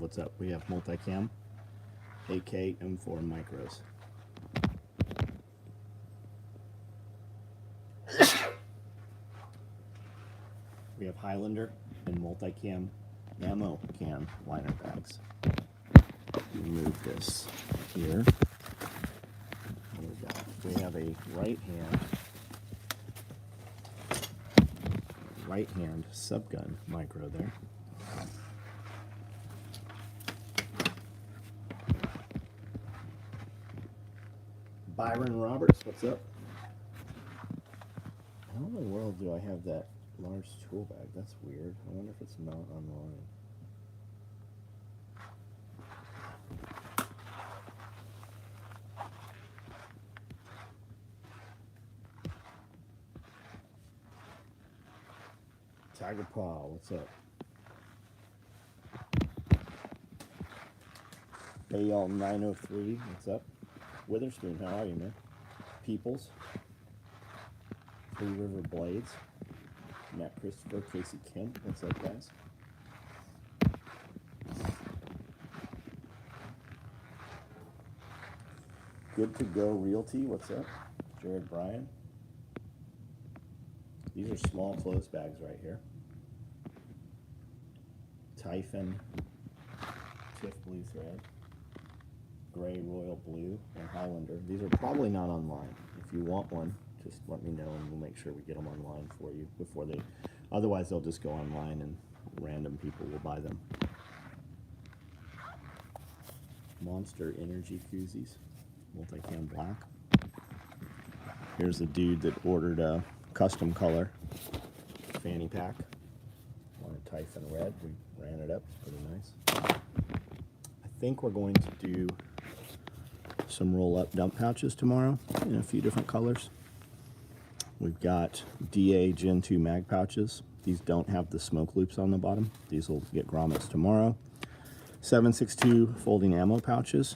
what's up? We have multicam akm4 micros. We have Highlander and multicam ammo can liner bags. Remove this here. We have a right hand subgun micro there. Byron Roberts, what's up? How in the world do I have that large tool bag? That's weird. I wonder if it's not online. Tiger Paw, what's up? AL 903, what's up? Witherspoon, how are you, man? Peoples, Three River Blades, Matt Christopher, Casey Kemp, what's up, guys? Good to Go Realty, what's up? Jared Bryan. These are small clothes bags right here. Typhon, Tiff Blue Thread, Gray Royal Blue, and Highlander. These are probably not online. If you want one, just let me know and we'll make sure we get them online for you before they, otherwise they'll just go online and random people will buy them. Monster Energy koozies, multicam black. Here's a dude that ordered a custom color fanny pack. Wanted Typhon red. We ran it up. It's pretty nice. I think we're going to do some roll-up dump pouches tomorrow in a few different colors. We've got DA Gen 2 mag pouches. These don't have the smoke loops on the bottom. These will get grommets tomorrow. 7.62 folding ammo pouches.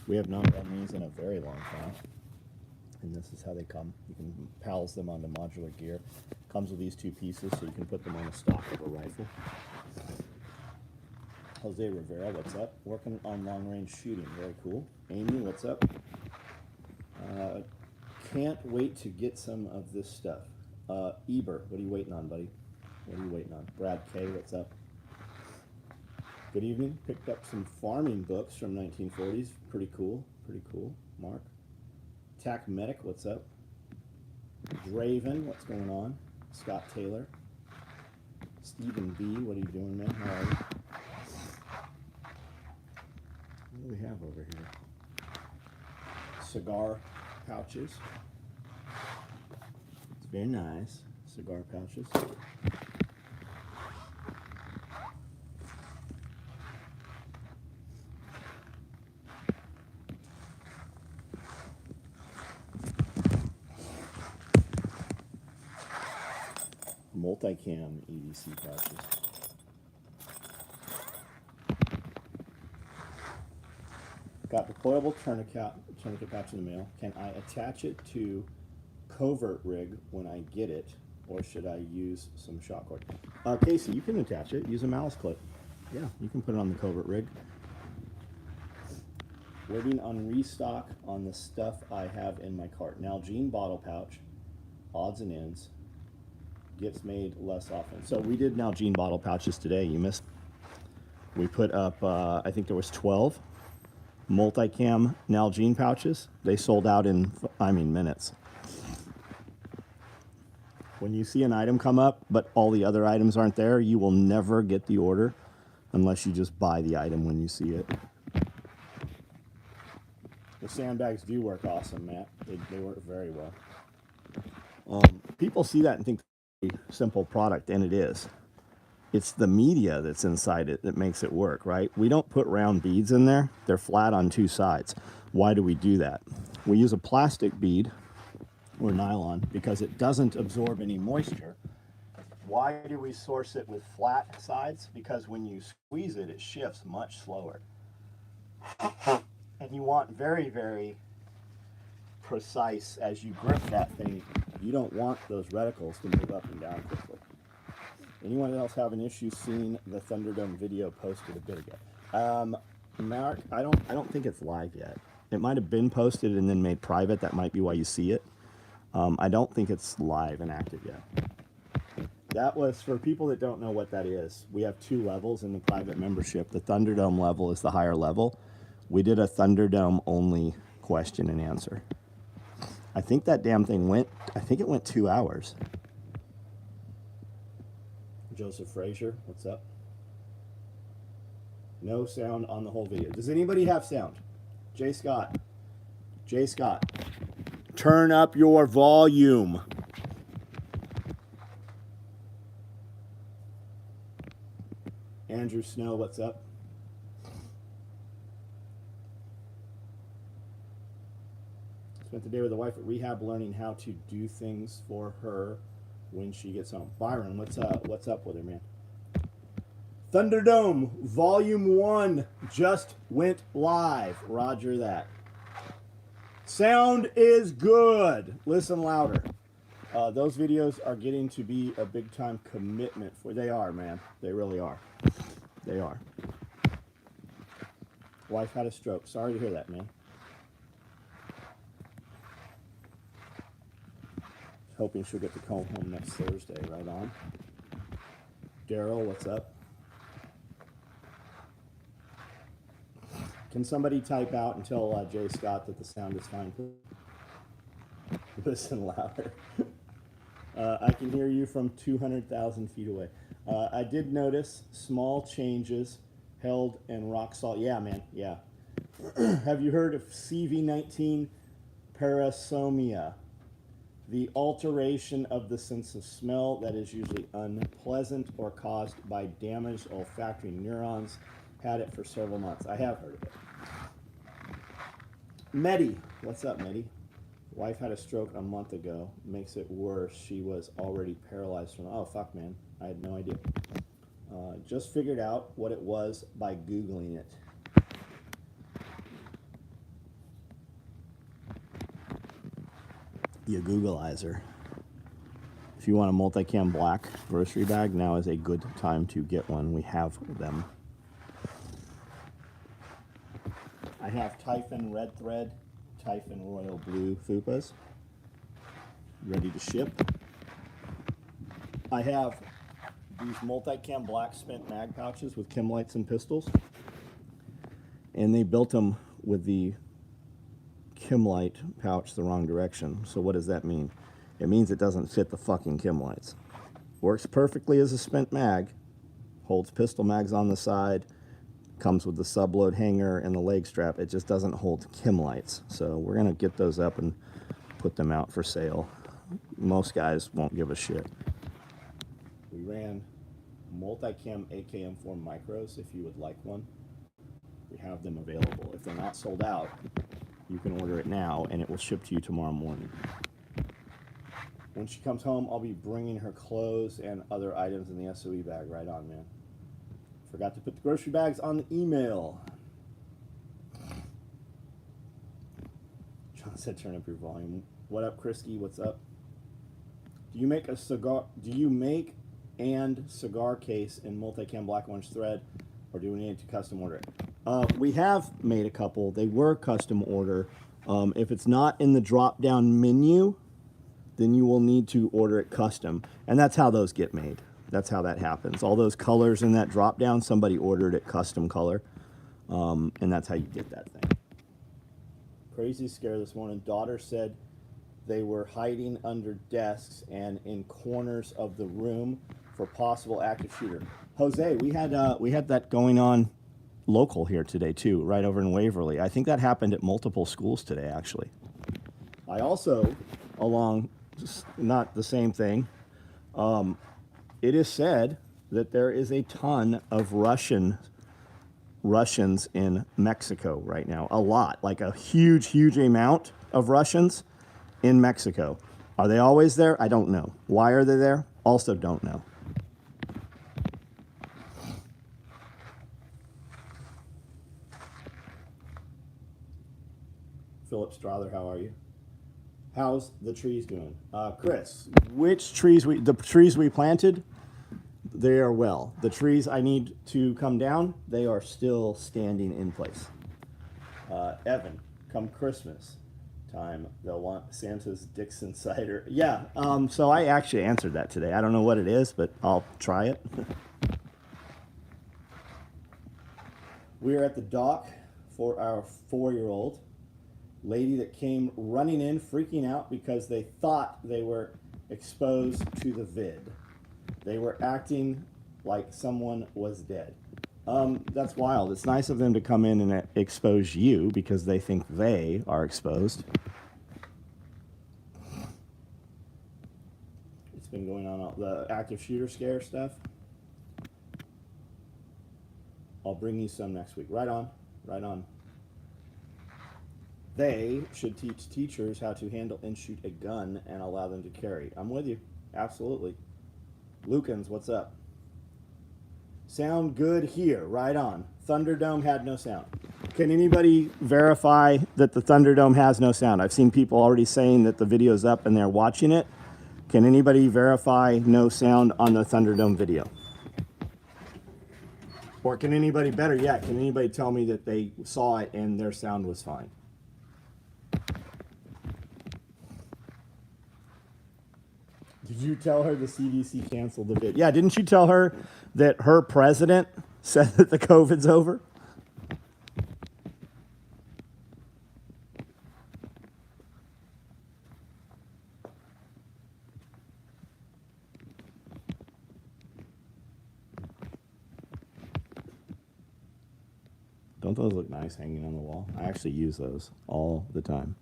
We have not done these in a very long time. And this is how they come. You can pals them onto modular gear. Comes with these two pieces, so you can put them on the stock of a rifle. Jose Rivera, what's up? Working on long-range shooting, very cool. Amy, what's up? Can't wait to get some of this stuff. Eber, what are you waiting on, buddy? What are you waiting on? Brad K, what's up? Good evening. Picked up some farming books from 1940s. Pretty cool. Pretty cool. Mark. Tac Medic, what's up? Draven, what's going on? Scott Taylor. Stephen B, what are you doing, man? How are you? What do we have over here? Cigar pouches. It's very nice. Cigar pouches. Multicam EDC pouches. Got deployable tourniquet pouch in the mail. Can I attach it to covert rig when I get it, or should I use some shot cord? Casey, you can attach it. Use a malice clip. Yeah, you can put it on the covert rig. Waiting on restock on the stuff I have in my cart. Nalgene bottle pouch, odds and ends. Gets made less often. So we did Nalgene bottle pouches today. You missed. We put up, I think there was 12 multicam Nalgene pouches. They sold out in, minutes. When you see an item come up, but all the other items aren't there, you will never get the order unless you just buy the item when you see it. The sandbags do work awesome, Matt. They work very well. People see that and think it's a simple product, and it is. It's the media that's inside it that makes it work, right? We don't put round beads in there. They're flat on two sides. Why do we do that? We use a plastic bead or nylon because it doesn't absorb any moisture. Why do we source it with flat sides? Because when you squeeze it, it shifts much slower. And you want very, very precise as you grip that thing. You don't want those reticles to move up and down quickly. Anyone else have an issue seeing the Thunderdome video posted a bit ago? Mark, I don't think it's live yet. It might have been posted and then made private. That might be why you see it. I don't think it's live and active yet. That was, for people that don't know what that is, we have 2 levels in the private membership. The Thunderdome level is the higher level. We did a Thunderdome only question and answer. I think that damn thing went 2 hours. Joseph Frazier, what's up? No sound on the whole video. Does anybody have sound? Jay Scott. Jay Scott. Turn up your volume. Andrew Snow, what's up? Spent the day with the wife at rehab learning how to do things for her when she gets home. Byron, what's up? What's up with her, man? Thunderdome Volume 1 just went live. Roger that. Sound is good. Listen louder. Those videos are getting to be a big time commitment for. They are, man. They really are. They are. Wife had a stroke. Sorry to hear that, man. Hoping she'll get to come home next Thursday. Right on. Daryl, what's up? Can somebody type out and tell Jay Scott that the sound is fine, please? Listen louder. I can hear you from 200,000 feet away. I did notice small changes held and rock salt. Yeah, man, yeah. Have you heard of CV19 parasomia? The alteration of the sense of smell that is usually unpleasant or caused by damaged olfactory neurons. Had it for several months. I have heard of it. Medi, what's up, Medi? Wife had a stroke a month ago. Makes it worse. She was already paralyzed from. Oh fuck, man! I had no idea. Just figured out what it was by Googling it. You Googleizer. If you want a multicam black grocery bag, now is a good time to get one. We have them. I have Typhon Red Thread, Typhon Royal Blue fupas ready to ship. I have these multicam black spent mag pouches with chem lights and pistols, and they built them with the chem light pouch the wrong direction. So what does that mean? It means it doesn't fit the fucking chem lights. Works perfectly as a spent mag, holds pistol mags on the side, comes with the subload hanger and the leg strap. It just doesn't hold chem lights. So we're gonna get those up and put them out for sale. Most guys won't give a shit. We ran multicam akm4 micros if you would like one. We have them available. If they're not sold out, you can order it now and it will ship to you tomorrow morning. When she comes home, I'll be bringing her clothes and other items in the SOE bag. Right on, man. Forgot to put the grocery bags on the email. John said turn up your volume. What up, Krisky? What's up? Do you make a cigar? Do you make and cigar case in multicam black orange thread, or do we need to custom order it? We have made a couple. They were custom order. If it's not in the drop-down menu, then you will need to order it custom, and that's how those get made. That's how that happens. All those colors in that drop-down, somebody ordered it custom color, and that's how you get that thing. Crazy scare this morning. Daughter said they were hiding under desks and in corners of the room for possible active shooter. Jose, we had that going on local here today too, right over in Waverly. I think that happened at multiple schools today, actually. I also, along, not the same thing, it is said that there is a ton of Russians in Mexico right now. A lot, like a huge amount of Russians in Mexico. Are they always there? I don't know. Why are they there? Also don't know. Philip Strother, how are you? How's the trees doing? Chris, which trees the trees we planted, They are well. The trees I need to come down, they are still standing in place. Evan, come Christmas time, they'll want Santa's Dixon cider. Yeah, so I actually answered that today. I don't know what it is, but I'll try it. We are at the dock for our 4-year-old lady that came running in, freaking out because they thought they were exposed to the vid. They were acting like someone was dead. That's wild. It's nice of them to come in and expose you because they think they are exposed. It's been going on, the active shooter scare stuff. I'll bring you some next week. Right on, right on. They should teach teachers how to handle and shoot a gun and allow them to carry. I'm with you, absolutely. Lukens, what's up? Sound good here, right on. Thunderdome had no sound. Can anybody verify that the Thunderdome has no sound? I've seen people already saying that the video's up and they're watching it. Can anybody verify no sound on the Thunderdome video? Or can anybody, better yet, can anybody tell me that they saw it and their sound was fine? Did you tell her the CDC canceled the vid? Yeah, didn't you tell her that her president said that the COVID's over? Don't those look nice hanging on the wall? I actually use those all the time.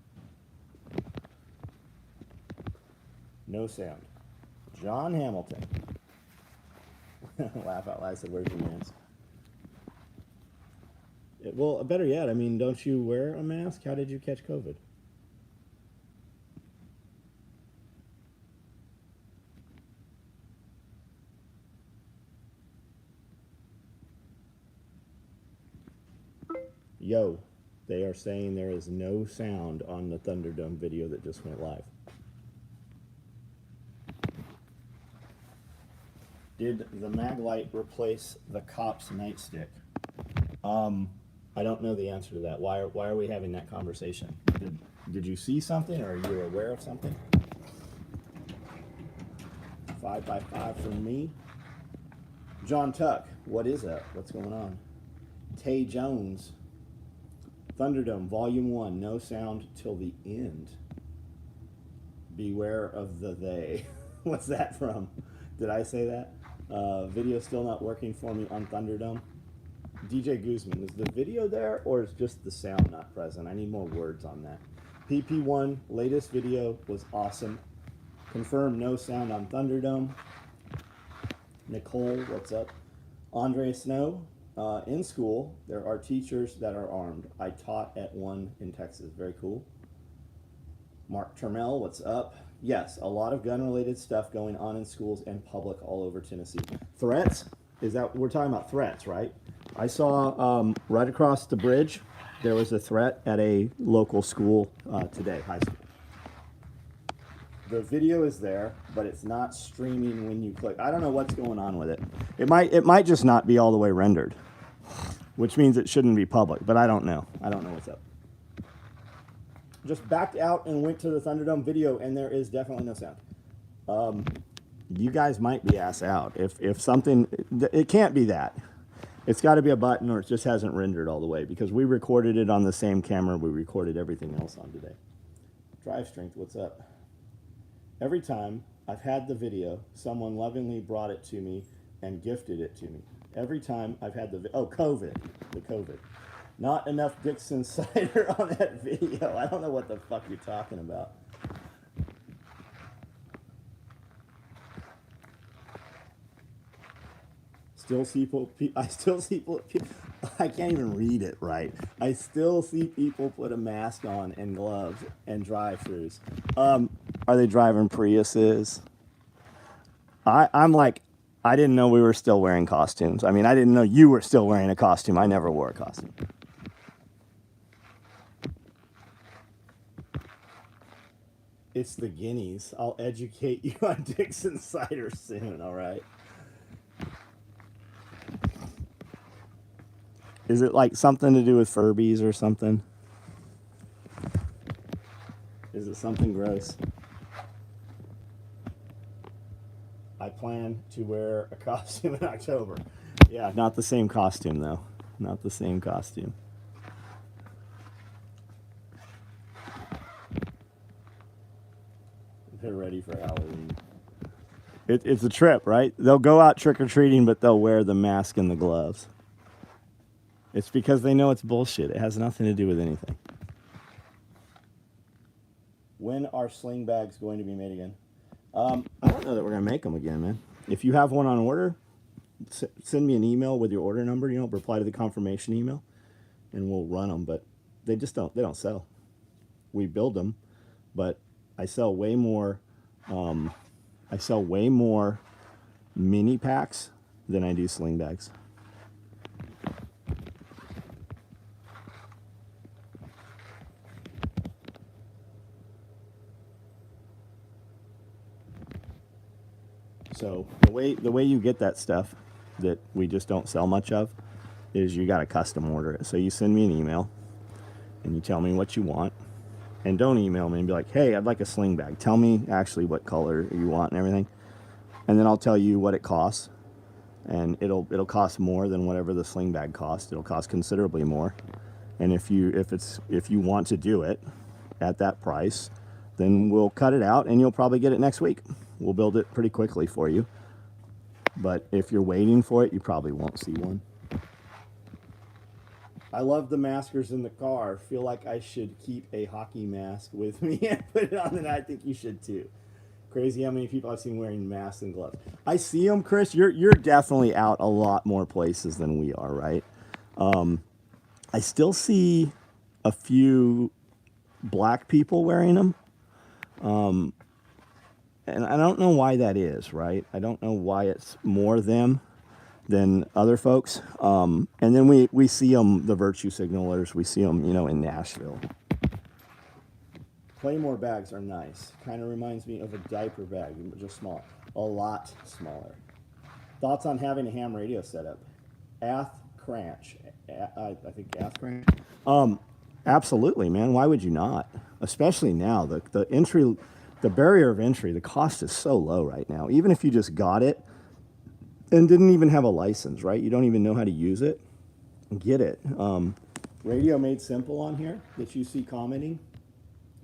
No sound. John Hamilton. Laugh out loud. I said, where's your mask? Well, better yet, I mean, don't you wear a mask? How did you catch COVID? Yo, they are saying there is no sound on the Thunderdome video that just went live. Did the mag light replace the cop's nightstick? I don't know the answer to that. Why are we having that conversation? Did you see something, or are you aware of something? 5x5 from me. John Tuck, what is that? What's going on? Tay Jones. Thunderdome, Volume 1, no sound till the end. Beware of the they. What's that from? Did I say that? Video still not working for me on Thunderdome. DJ Guzman, is the video there or is just the sound not present? I need more words on that. PP1, latest video was awesome. Confirm no sound on Thunderdome. Nicole, what's up? Andre Snow, in school, there are teachers that are armed. I taught at one in Texas. Very cool. Mark Termel, what's up? Yes, a lot of gun-related stuff going on in schools and public all over Tennessee. Threats? Is that, we're talking about threats, right? I saw right across the bridge, there was a threat at a local school today, high school. The video is there, but it's not streaming when you click. I don't know what's going on with it. It might just not be all the way rendered, which means it shouldn't be public, but I don't know. I don't know what's up. Just backed out and went to the Thunderdome video, and there is definitely no sound. You guys might be ass out. If something, it can't be that. It's got to be a button, or it just hasn't rendered all the way, because we recorded it on the same camera we recorded everything else on today. Drive Strength, what's up? Every time I've had the video, someone lovingly brought it to me and gifted it to me. Every time I've had the COVID. Not enough Dixon cider on that video. I don't know what the fuck you're talking about. I still see people, I can't even read it right. I still see people put a mask on and gloves and drive-thrus. Are they driving Priuses? I'm like, I didn't know we were still wearing costumes. I mean, I didn't know you were still wearing a costume. I never wore a costume. It's the guineas. I'll educate you on Dixon cider soon, all right? Is it like something to do with Furbies or something? Is it something gross? I plan to wear a costume in October. Yeah, not the same costume though. Not the same costume. They're ready for Halloween. It's a trip, right? They'll go out trick-or-treating, but they'll wear the mask and the gloves. It's because they know it's bullshit. It has nothing to do with anything. When are sling bags going to be made again? I don't know that we're going to make them again, man. If you have one on order, send me an email with your order number, reply to the confirmation email, and we'll run them. But they don't sell. We build them, but I sell way more mini packs than I do sling bags. So the way you get that stuff that we just don't sell much of is you got to custom order it. So you send me an email and you tell me what you want. And don't email me and be like, hey, I'd like a sling bag. Tell me actually what color you want and everything. And then I'll tell you what it costs. And it'll cost more than whatever the sling bag costs. It'll cost considerably more. And if you want to do it at that price, then we'll cut it out and you'll probably get it next week. We'll build it pretty quickly for you. But if you're waiting for it, you probably won't see one. I love the maskers in the car. Feel like I should keep a hockey mask with me and put it on, and I think you should too. Crazy how many people I've seen wearing masks and gloves. I see them, Chris. You're definitely out a lot more places than we are, right? I still see a few black people wearing them. And I don't know why that is, right? I don't know why it's more them than other folks. And then we see them, the virtue signalers, we see them, in Nashville. Claymore bags are nice. Kind of reminds me of a diaper bag, just small. A lot smaller. Thoughts on having a ham radio setup? Ath Cranch. I think Ath Cranch. Absolutely, man. Why would you not? Especially now. The barrier of entry, the cost is so low right now. Even if you just got it and didn't even have a license, right? You don't even know how to use it. Get it. Radio Made Simple on here that you see commenting.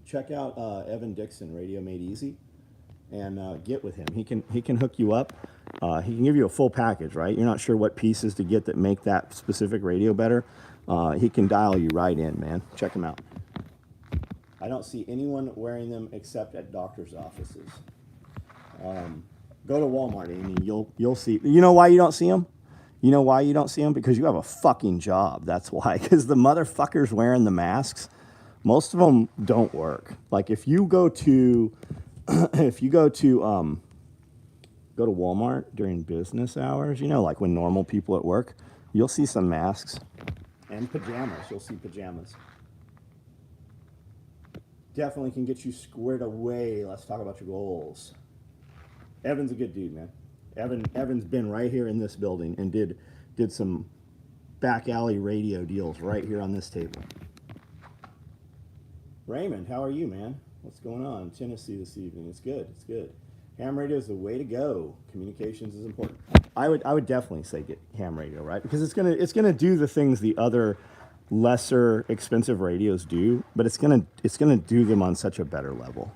Check out Evan Dixon, Radio Made Easy, and get with him. He can hook you up. He can give you a full package, right? You're not sure what pieces to get that make that specific radio better. He can dial you right in, man. Check him out. I don't see anyone wearing them except at doctor's offices. Go to Walmart, Amy. You'll see. You know why you don't see them? You know why you don't see them? Because you have a fucking job. That's why. Because the motherfuckers wearing the masks, most of them don't work. Like if you go to Walmart during business hours, like when normal people at work, you'll see some masks and pajamas. You'll see pajamas. Definitely can get you squared away. Let's talk about your goals. Evan's a good dude, man. Evan's been right here in this building and did some back alley radio deals right here on this table. Raymond, how are you, man? What's going on in Tennessee this evening? It's good. It's good. Ham radio is the way to go. Communications is important. I would definitely say get ham radio, right? Because it's gonna do the things the other lesser expensive radios do, but it's gonna do them on such a better level.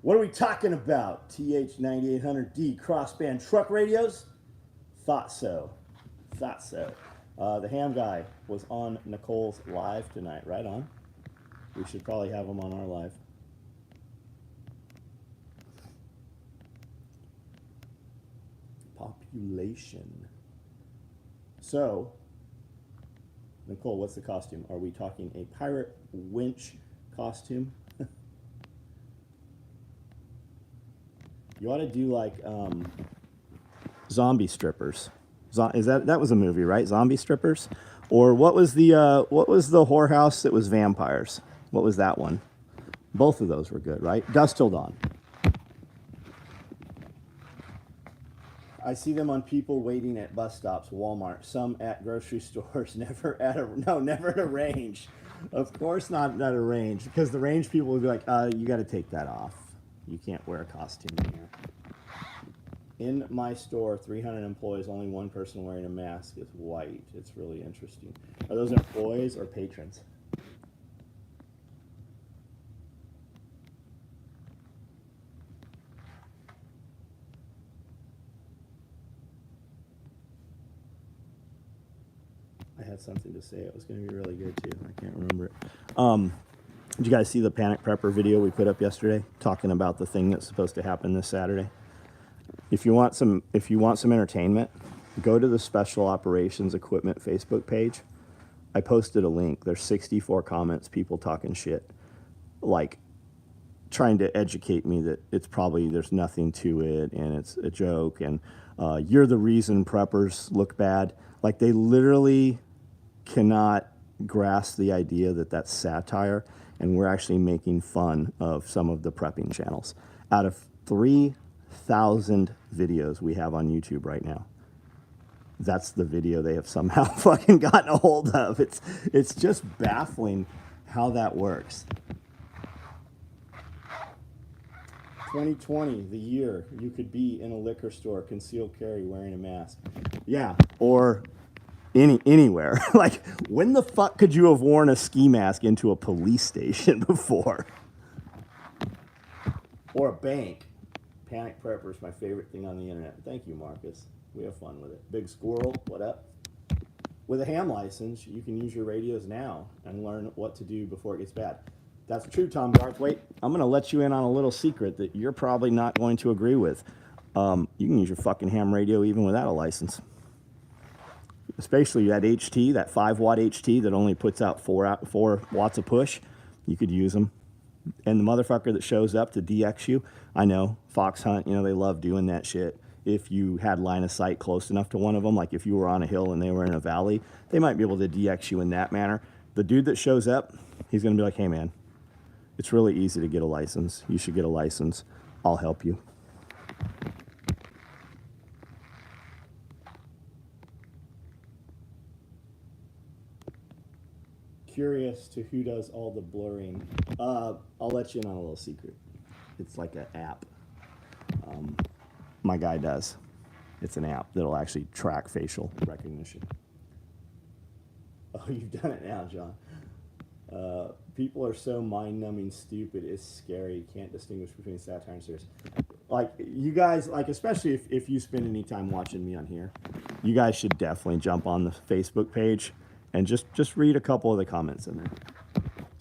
What are we talking about? TH9800D crossband truck radios? Thought so. The ham guy was on Nicole's live tonight. Right on. We should probably have him on our live. Population. So, Nicole, what's the costume? Are we talking a pirate winch costume? You ought to do like zombie strippers. That was a movie, right? Zombie strippers, or what was the whorehouse that was vampires? What was that one? Both of those were good, right? Dusk Till Dawn. I see them on people waiting at bus stops, Walmart, some at grocery stores, never at a range. Of course not at a range, because the range people would be like, you got to take that off. You can't wear a costume in here. In my store, 300 employees, only one person wearing a mask is white. It's really interesting. Are those employees or patrons? I had something to say. It was going to be really good, too. I can't remember it. Did you guys see the Panic Prepper video we put up yesterday talking about the thing that's supposed to happen this Saturday? If you want some entertainment, go to the Special Operations Equipment Facebook page. I posted a link. There's 64 comments, people talking shit, like trying to educate me that it's probably there's nothing to it and it's a joke and you're the reason preppers look bad. Like they literally cannot grasp the idea that that's satire and we're actually making fun of some of the prepping channels. Out of 3,000 videos we have on YouTube right now, that's the video they have somehow fucking gotten a hold of. It's just baffling how that works. 2020, the year you could be in a liquor store, concealed carry, wearing a mask. Yeah, or anywhere. Like, when the fuck could you have worn a ski mask into a police station before? Or a bank. Panic Prepper is my favorite thing on the internet. Thank you, Marcus. We have fun with it. Big Squirrel, what up? With a ham license, you can use your radios now and learn what to do before it gets bad. That's true, Tom Garth. Wait, I'm going to let you in on a little secret that you're probably not going to agree with. You can use your fucking ham radio even without a license. Especially that HT, that 5-watt HT that only puts out 4 watts of push. You could use them. And the motherfucker that shows up to DX you, I know, Fox Hunt, they love doing that shit. If you had line of sight close enough to one of them, like if you were on a hill and they were in a valley, they might be able to DX you in that manner. The dude that shows up, he's going to be like, hey man, it's really easy to get a license. You should get a license. I'll help you. Curious to who does all the blurring. I'll let you in on a little secret. It's like an app. My guy does. It's an app that'll actually track facial recognition. Oh, you've done it now, John. People are so mind-numbing stupid, it's scary. You can't distinguish between satire and serious. Like, you guys, like, especially if you spend any time watching me on here, you guys should definitely jump on the Facebook page and just read a couple of the comments in there.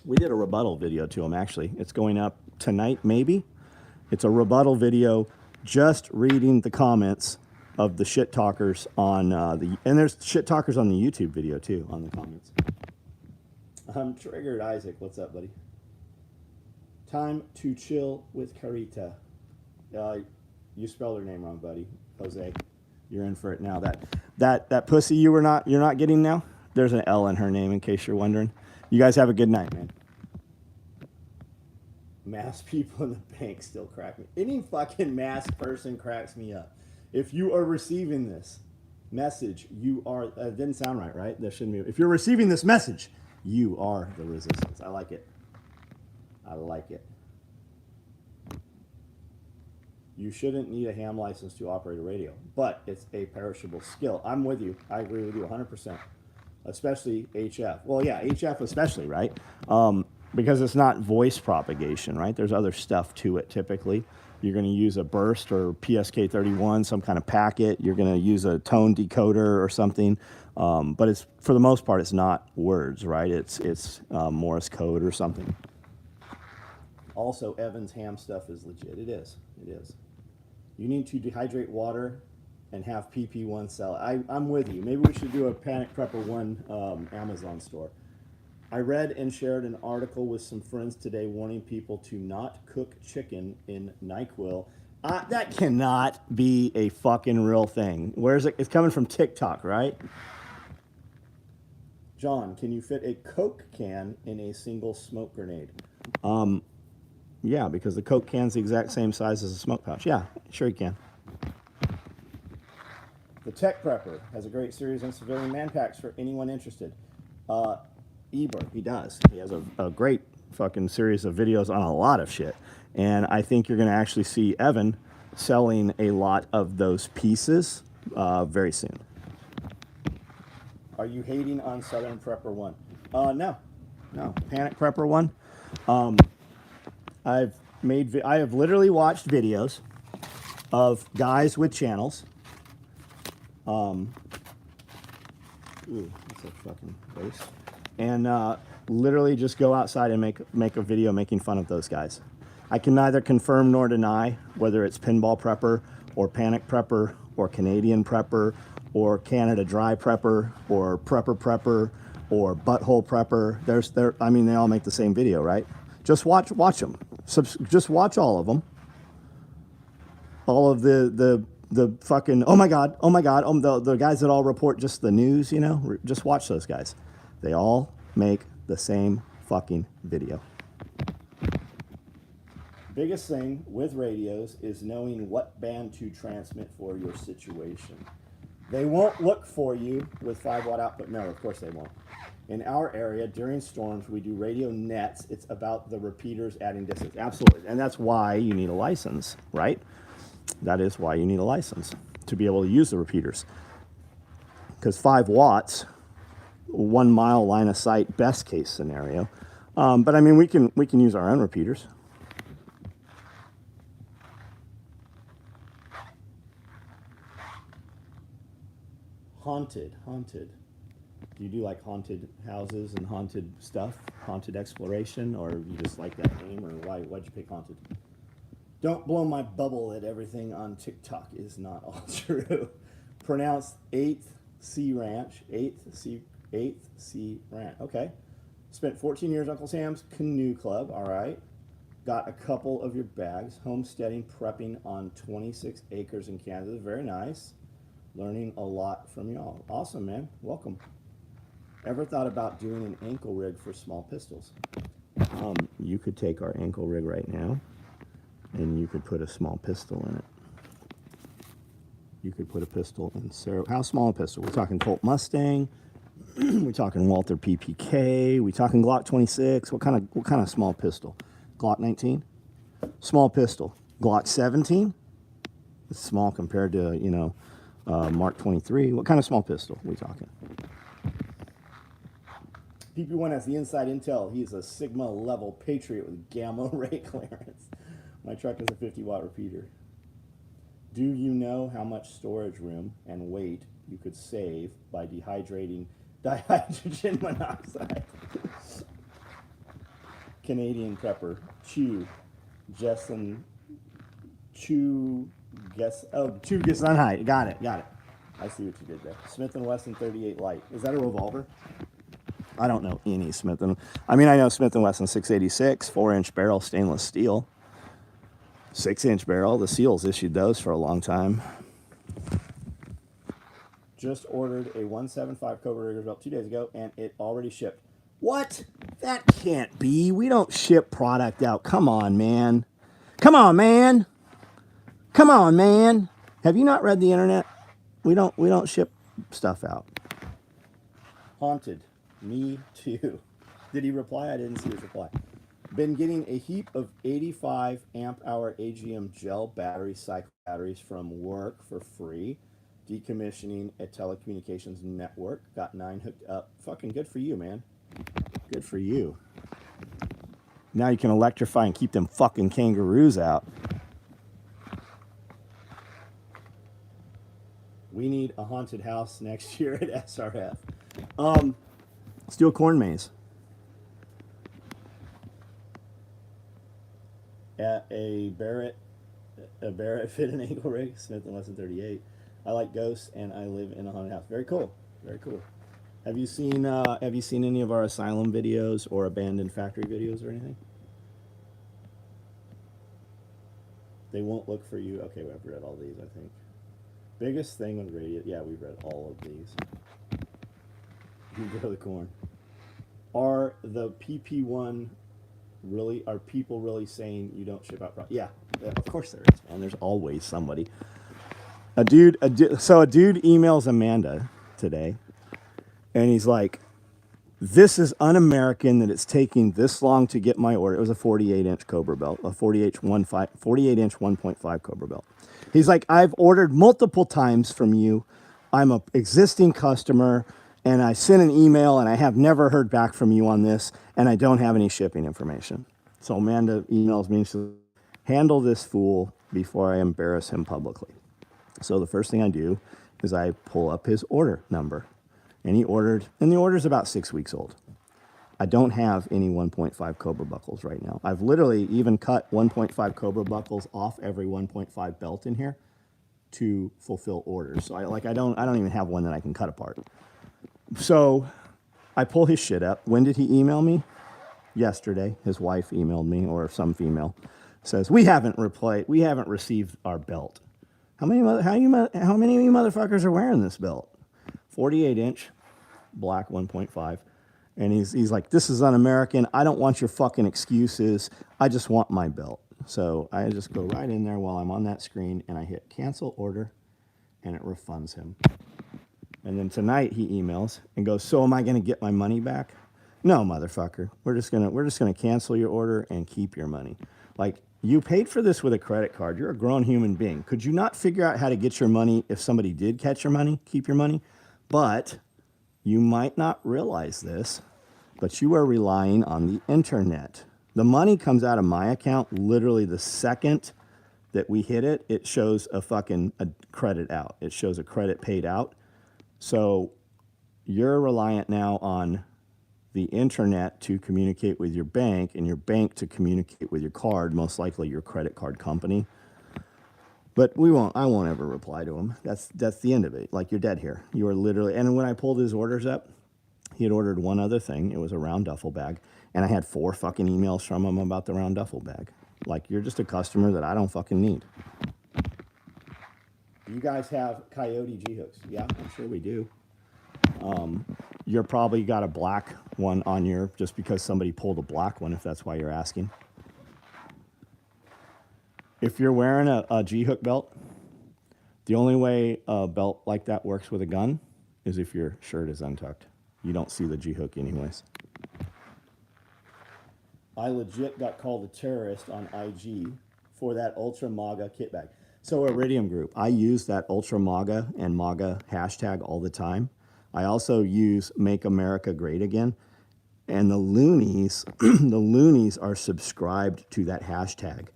We did a rebuttal video to them, actually. It's going up tonight, maybe. It's a rebuttal video just reading the comments of the shit talkers on and there's shit talkers on the YouTube video, too, on the comments. I'm triggered, Isaac. What's up, buddy? Time to chill with Carita. You spelled her name wrong, buddy. Jose, you're in for it now. That pussy you're not getting now. There's an L in her name, in case you're wondering. You guys have a good night, man. Masked people in the bank still crack me. Any fucking masked person cracks me up. If you are receiving this message, you are. It didn't sound right, right? That shouldn't be. If you're receiving this message, you are the resistance. I like it. I like it. You shouldn't need a ham license to operate a radio, but it's a perishable skill. I'm with you. I agree with you 100%. Especially HF. Well, yeah, HF especially, right? Because it's not voice propagation, right? There's other stuff to it typically. You're going to use a burst or PSK31, some kind of packet. You're going to use a tone decoder or something. But it's, for the most part, it's not words, right? It's Morse code or something. Also, Evan's ham stuff is legit. It is. It is. You need to dehydrate water and have PP1 sell. I'm with you. Maybe we should do a Panic Prepper 1 Amazon store. I read and shared an article with some friends today warning people to not cook chicken in NyQuil. That cannot be a fucking real thing. Where's it? It's coming from TikTok, right? John, can you fit a Coke can in a single smoke grenade? Yeah, because the Coke can's the exact same size as a smoke pouch. Yeah, sure you can. The Tech Prepper has a great series on civilian man packs for anyone interested. Eber, he does. He has a great fucking series of videos on a lot of shit. And I think you're going to actually see Evan selling a lot of those pieces very soon. Are you hating on Southern Prepper 1? No. Panic Prepper 1. I have literally watched videos of guys with channels. Ooh, that's a fucking waste. And literally just go outside and make a video making fun of those guys. I can neither confirm nor deny whether it's Pinball Prepper or Panic Prepper or Canadian Prepper or Canada Dry Prepper or Prepper or Butthole Prepper. I mean, they all make the same video, right? Just watch them. Just watch all of them. All of the fucking, oh my God, the guys that all report just the news, you know, just watch those guys. They all make the same fucking video. Biggest thing with radios is knowing what band to transmit for your situation. They won't look for you with 5-watt output. No, of course they won't. In our area, during storms, we do radio nets. It's about the repeaters adding distance. Absolutely. And that's why you need a license, right? That is why you need a license, to be able to use the repeaters. Because 5 watts, 1 mile line of sight, best case scenario. But I mean, we can use our own repeaters. Haunted. Do you do like haunted houses and haunted stuff, haunted exploration, or you just like that name, or why'd you pick haunted? Don't blow my bubble that everything on TikTok is not all true. Pronounced 8th Sea Ranch, 8th Sea Ranch. Okay. Spent 14 years Uncle Sam's Canoe Club. All right. Got a couple of your bags. Homesteading, prepping on 26 acres in Canada. Very nice. Learning a lot from y'all. Awesome, man. Welcome. Ever thought about doing an ankle rig for small pistols? You could take our ankle rig right now, and you could put a small pistol in it. You could put a pistol in. So, how small a pistol? We're talking Colt Mustang. We're talking Walther PPK. We're talking Glock 26. What kind of small pistol? Glock 19. Small pistol. Glock 17. It's small compared to, you know, Mark 23. What kind of small pistol are we talking? PP1 has the inside intel. He's a Sigma level Patriot with gamma ray clearance. My truck is a 50-watt repeater. Do you know how much storage room and weight you could save by dehydrating dihydrogen monoxide? Canadian Prepper. Chew. Jessen. Chew. Guess. Oh, Chew Gesundheit. Got it. I see what you did there. Smith & Wesson 38 Light. Is that a revolver? I don't know any Smith & I mean, I know Smith & Wesson 686, 4-inch barrel stainless steel. 6-inch barrel. The Seals issued those for a long time. Just ordered a 175 Cobra Riggers belt 2 days ago, and it already shipped. What? That can't be. We don't ship product out. Come on, man. Come on, man. Have you not read the internet? We don't ship stuff out. Haunted. Me too. Did he reply? I didn't see his reply. Been getting a heap of 85 amp hour AGM gel battery cycle batteries from work for free. Decommissioning a telecommunications network. Got 9 hooked up. Fucking good for you, man. Good for you. Now you can electrify and keep them fucking kangaroos out. We need a haunted house next year at SRF. Steel corn maze. At a Barrett fit an ankle rig, Smith & Wesson 38. I like ghosts and I live in a haunted house. Very cool. Very cool. Have you seen any of our asylum videos or abandoned factory videos or anything? They won't look for you. Okay, I've read all these, I think. Biggest thing with radio. Yeah, we've read all of these. You go the corn. Are the PP1 really, are people really saying you don't ship out product? Yeah, of course there is, man. There's always somebody. So a dude emails Amanda today, and he's like, "This is un-American that it's taking this long to get my order." It was a 48-inch Cobra belt, a 48-inch 1.5 Cobra belt. He's like, "I've ordered multiple times from you. I'm a existing customer, and I sent an email, and I have never heard back from you on this, and I don't have any shipping information." So Amanda emails me and says, "Handle this fool before I embarrass him publicly." So the first thing I do is I pull up his order number. And the order's about 6 weeks old. I don't have any 1.5 Cobra buckles right now. I've literally even cut 1.5 Cobra buckles off every 1.5 belt in here to fulfill orders. So I don't even have one that I can cut apart. So I pull his shit up. When did he email me? Yesterday. His wife emailed me, or some female, says, we haven't received our belt. How many of you motherfuckers are wearing this belt? 48-inch, black 1.5. And he's like, "This is un-American. I don't want your fucking excuses. I just want my belt." So I just go right in there while I'm on that screen, and I hit cancel order, and it refunds him. And then tonight he emails and goes, "So am I going to get my money back?" "No, motherfucker. We're just gonna cancel your order and keep your money. Like, you paid for this with a credit card. You're a grown human being. Could you not figure out how to get your money if somebody did catch your money, keep your money? But you might not realize this, but you are relying on the internet. The money comes out of my account literally the second that we hit it. It shows a credit out. It shows a credit paid out. So you're reliant now on the internet to communicate with your bank, and your bank to communicate with your card, most likely your credit card company. But I won't ever reply to him. That's the end of it. Like, you're dead here. You are literally." And when I pulled his orders up, he had ordered one other thing. It was a round duffel bag. And I had 4 fucking emails from him about the round duffel bag. Like, you're just a customer that I don't fucking need. You guys have Coyote G-hooks. Yeah, I'm sure we do. You're probably got a black one on your, just because somebody pulled a black one, if that's why you're asking. If you're wearing a G-hook belt, the only way a belt like that works with a gun is if your shirt is untucked. You don't see the G-hook anyways. I legit got called a terrorist on IG for that Ultra MAGA kit bag. So Iridium Group, I use that Ultra MAGA and MAGA hashtag all the time. I also use Make America Great Again. And the loonies, the loonies are subscribed to that hashtag.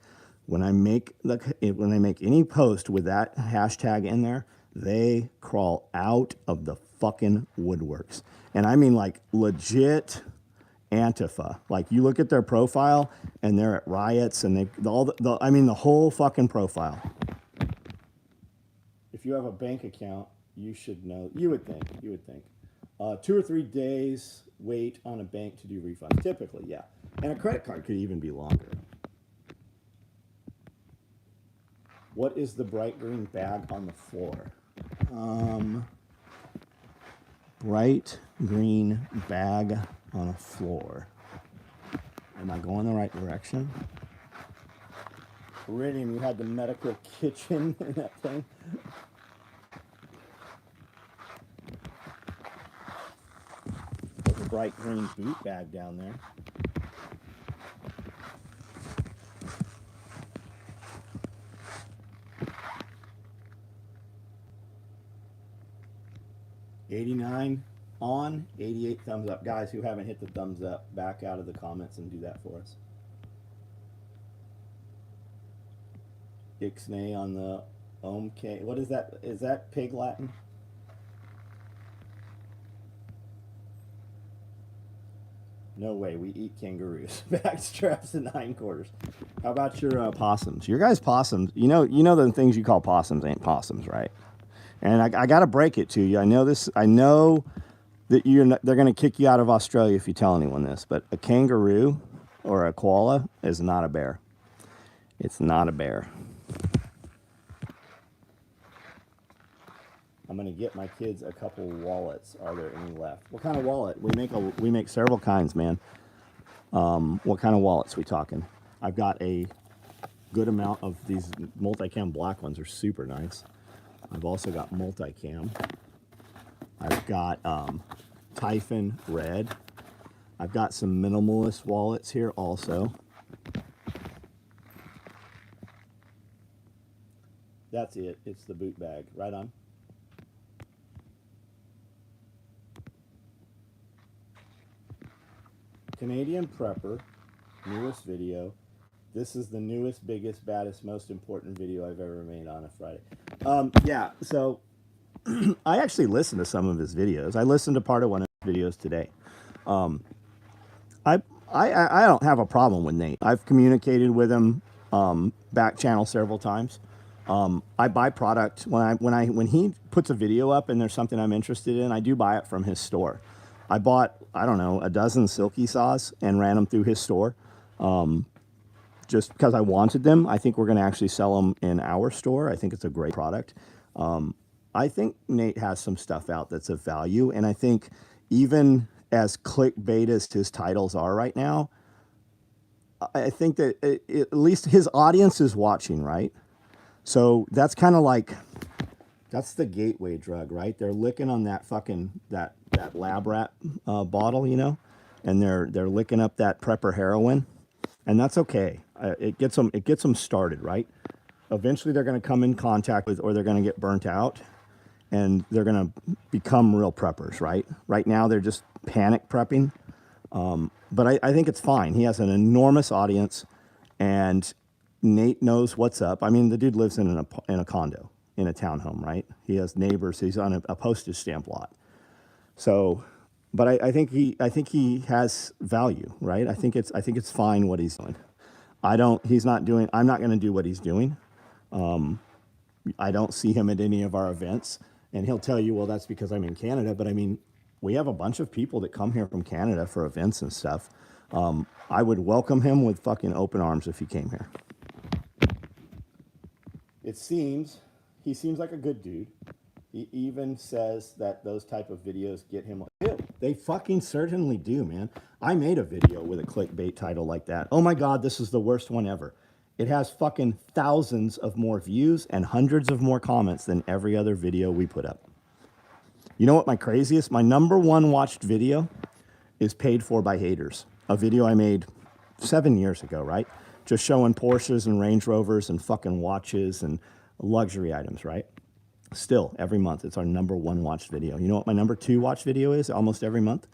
When I make any post with that hashtag in there, they crawl out of the fucking woodworks. And I mean, like, legit Antifa. Like, you look at their profile and they're at riots, and the whole fucking profile. If you have a bank account, you should know. You would think. 2 or 3 days wait on a bank to do refunds. Typically, yeah. And a credit card could even be longer. What is the bright green bag on the floor? Bright green bag on the floor. Am I going the right direction? Iridium, you had the medical kitchen in that thing. There's a bright green boot bag down there. $89 on, 88 thumbs up. Guys who haven't hit the thumbs up, back out of the comments and do that for us. Ixnay on the Omk. What is that? Is that pig Latin? No way, we eat kangaroos. Back straps and hindquarters. How about your possums? Your guys' possums, you know the things you call possums ain't possums, right? And I got to break it to you. I know that they're going to kick you out of Australia if you tell anyone this, but a kangaroo or a koala is not a bear. It's not a bear. I'm going to get my kids a couple wallets. Are there any left? What kind of wallet? We make several kinds, man. What kind of wallets we talking? I've got a good amount of these multicam black ones. Are super nice. I've also got multicam. I've got Typhon Red. I've got some minimalist wallets here also. That's it. It's the boot bag. Right on. Canadian Prepper, newest video. This is the newest, biggest, baddest, most important video I've ever made on a Friday. Yeah, so I actually listened to some of his videos. I listened to part of one of his videos today. I don't have a problem with Nate. I've communicated with him back channel several times. I buy product when he puts a video up and there's something I'm interested in. I do buy it from his store. I bought, I don't know, a dozen silky saws and ran them through his store just because I wanted them. I think we're going to actually sell them in our store. I think it's a great product. I think Nate has some stuff out that's of value, and I think even as clickbait as his titles are right now, I think that at least his audience is watching, right? So that's kind of like, that's the gateway drug, right? They're licking on that fucking, that lab rat bottle, you know, and they're licking up that prepper heroin, and that's okay. It gets them started, right? Eventually they're going to come in contact with, or they're going to get burnt out, and they're going to become real preppers, right? Right now they're just panic prepping. But I think it's fine. He has an enormous audience, and Nate knows what's up. I mean, the dude lives in a condo, in a townhome, right? He has neighbors. He's on a postage stamp lot. So, but I think he has value, right? I think it's fine what he's doing. I'm not going to do what he's doing. I don't see him at any of our events, and he'll tell you, well, that's because I'm in Canada. But I mean, we have a bunch of people that come here from Canada for events and stuff. I would welcome him with fucking open arms if he came here. He seems like a good dude. He even says that those type of videos get him. They fucking certainly do, man. I made a video with a clickbait title like that. Oh my God, this is the worst one ever. It has fucking thousands of more views and hundreds of more comments than every other video we put up. You know what my number one watched video is Paid For by Haters. A video I made 7 years ago, right? Just showing Porsches and Range Rovers and fucking watches and luxury items, right? Still, every month, it's our number one watched video. You know what my number two watched video is almost every month?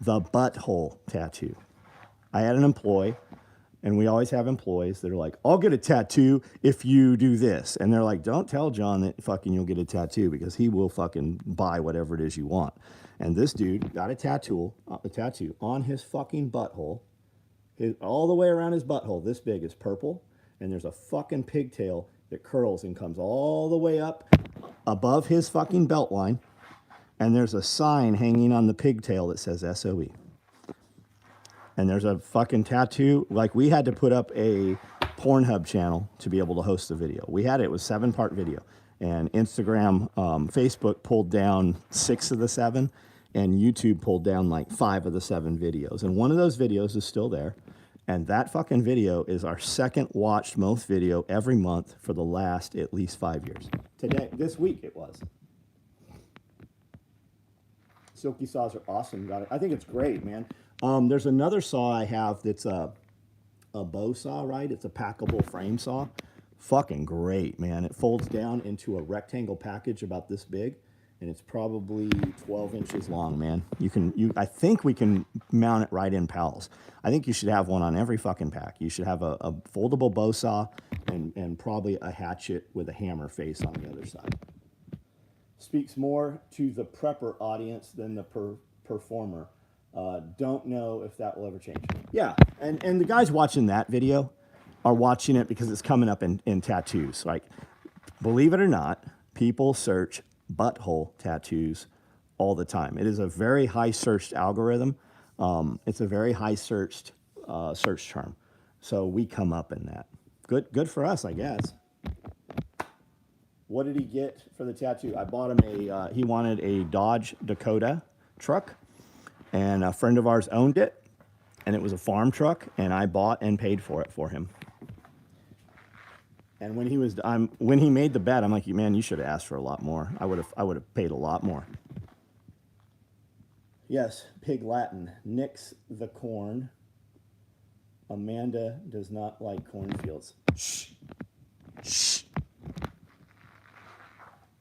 The butthole tattoo. I had an employee, and we always have employees that are like, I'll get a tattoo if you do this. And they're like, don't tell John that fucking you'll get a tattoo, because he will fucking buy whatever it is you want. And this dude got a tattoo on his fucking butthole. All the way around his butthole, this big, is purple. And there's a fucking pigtail that curls and comes all the way up above his fucking belt line. And there's a sign hanging on the pigtail that says SOE. And there's a fucking tattoo. Like, we had to put up a Pornhub channel to be able to host the video. It was 7-part video. And Instagram, Facebook pulled down 6 of the 7. And YouTube pulled down like 5 of the 7 videos. And one of those videos is still there. And that fucking video is our second watched most video every month for the last at least 5 years. This week it was. Silky saws are awesome. I think it's great, man. There's another saw I have that's a bow saw, right? It's a packable frame saw. Fucking great, man. It folds down into a rectangle package about this big, and it's probably 12 inches long, man. I think we can mount it right in pals. I think you should have one on every fucking pack. You should have a foldable bow saw and probably a hatchet with a hammer face on the other side. Speaks more to the prepper audience than the performer. Don't know if that will ever change. Yeah, and the guys watching that video are watching it because it's coming up in tattoos. Like, believe it or not, people search butthole tattoos all the time. It is a very high searched algorithm. It's a very high searched search term. So we come up in that. Good for us, I guess. What did he get for the tattoo? I bought him he wanted a Dodge Dakota truck, and a friend of ours owned it, and it was a farm truck, and I bought and paid for it for him. And when he made the bet, I'm like, man, you should have asked for a lot more. I would have paid a lot more. Yes, Pig Latin. Nix the corn. Amanda does not like cornfields. Shh. Shh.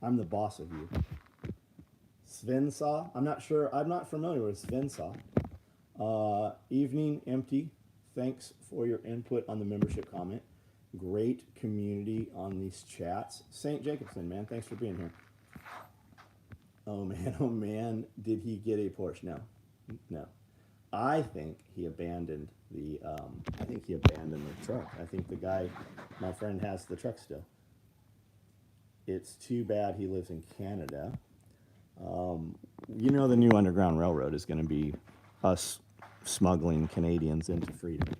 I'm the boss of you. Svensa. I'm not sure. I'm not familiar with Svensa. Evening empty. Thanks for your input on the membership comment. Great community on these chats. St. Jacobson, man, thanks for being here. Oh man, did he get a Porsche? No. I think he abandoned the. Truck. I think the guy, my friend, has the truck still. It's too bad he lives in Canada. You know, the new Underground Railroad is going to be us smuggling Canadians into freedom.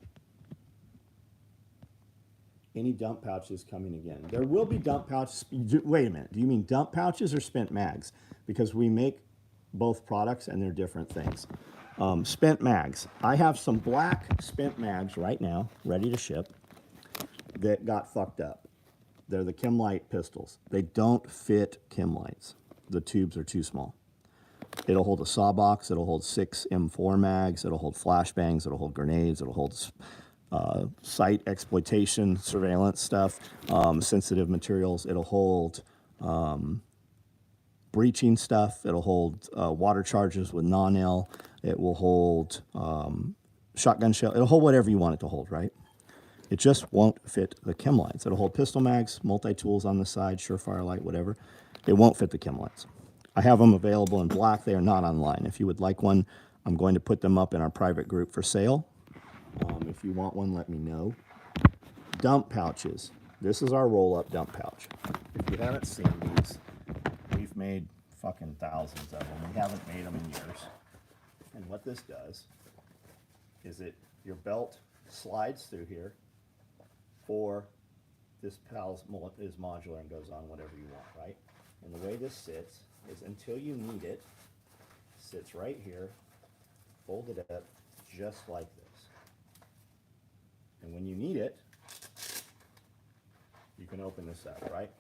Any dump pouches coming again? There will be dump pouches. Wait a minute. Do you mean dump pouches or spent mags? Because we make both products and they're different things. Spent mags. I have some black spent mags right now, ready to ship, that got fucked up. They're the Chemlite pistols. They don't fit Chemlites. The tubes are too small. It'll hold a sawbox. It'll hold 6 M4 mags. It'll hold flashbangs. It'll hold grenades. It'll hold site exploitation, surveillance stuff, sensitive materials. It'll hold breaching stuff. It'll hold water charges with non-L. It will hold shotgun shell. It'll hold whatever you want it to hold, right? It just won't fit the Chemlites. It'll hold pistol mags, multi-tools on the side, surefire light, whatever. It won't fit the Chemlites. I have them available in black. They are not online. If you would like one, I'm going to put them up in our private group for sale. If you want one, let me know. Dump pouches. This is our roll-up dump pouch. If you haven't seen these, we've made fucking thousands of them. We haven't made them in years. And what this does is your belt slides through here, or this PAL is modular and goes on whatever you want, right? And the way this sits is until you need it, sits right here, folded up just like this. And when you need it, you can open this up, right?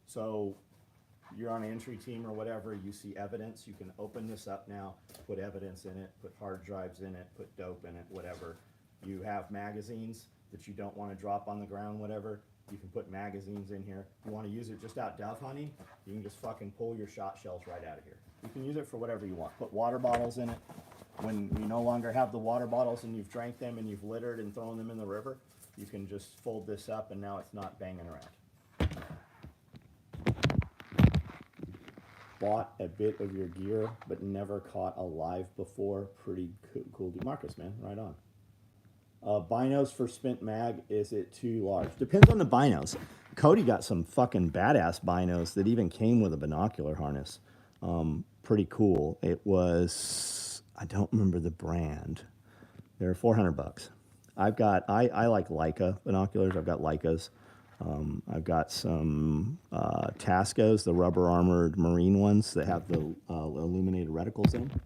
So you're on an entry team or whatever, you see evidence, you can open this up now, put evidence in it, put hard drives in it, put dope in it, whatever. You have magazines that you don't want to drop on the ground, whatever. You can put magazines in here. You want to use it just out dove hunting, you can just fucking pull your shot shells right out of here. You can use it for whatever you want. Put water bottles in it. When you no longer have the water bottles and you've drank them and you've littered and thrown them in the river, you can just fold this up and now it's not banging around. Bought a bit of your gear, but never caught a live before. Pretty cool dude. Marcus, man, right on. Binos for spent mag, is it too large? Depends on the binos. Cody got some fucking badass binos that even came with a binocular harness. Pretty cool. It was, I don't remember the brand. They're $400. I like Leica binoculars. I've got Leicas. I've got some Tascos, the rubber armored marine ones that have the illuminated reticles in them.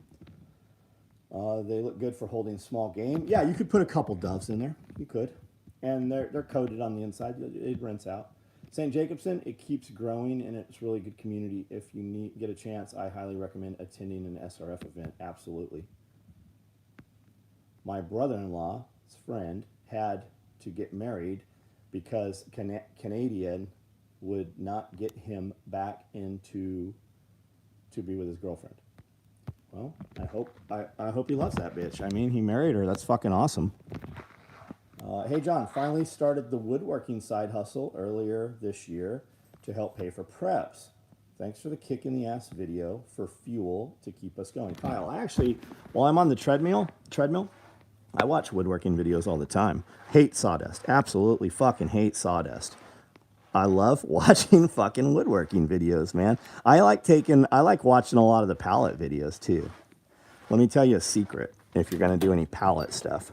They look good for holding small game. Yeah, you could put a couple doves in there. You could. And they're coated on the inside. It rinse out. St. Jacobson, it keeps growing, and it's really good community. If you get a chance, I highly recommend attending an SRF event. Absolutely. My brother-in-law's friend had to get married because Canadian would not get him back to be with his girlfriend. Well, I hope he loves that bitch. I mean, he married her. That's fucking awesome. Hey, John, finally started the woodworking side hustle earlier this year to help pay for preps. Thanks for the kick in the ass video for fuel to keep us going. Kyle, while I'm on the treadmill, I watch woodworking videos all the time. Hate sawdust. Absolutely fucking hate sawdust. I love watching fucking woodworking videos, man. I like watching a lot of the pallet videos too. Let me tell you a secret if you're going to do any pallet stuff.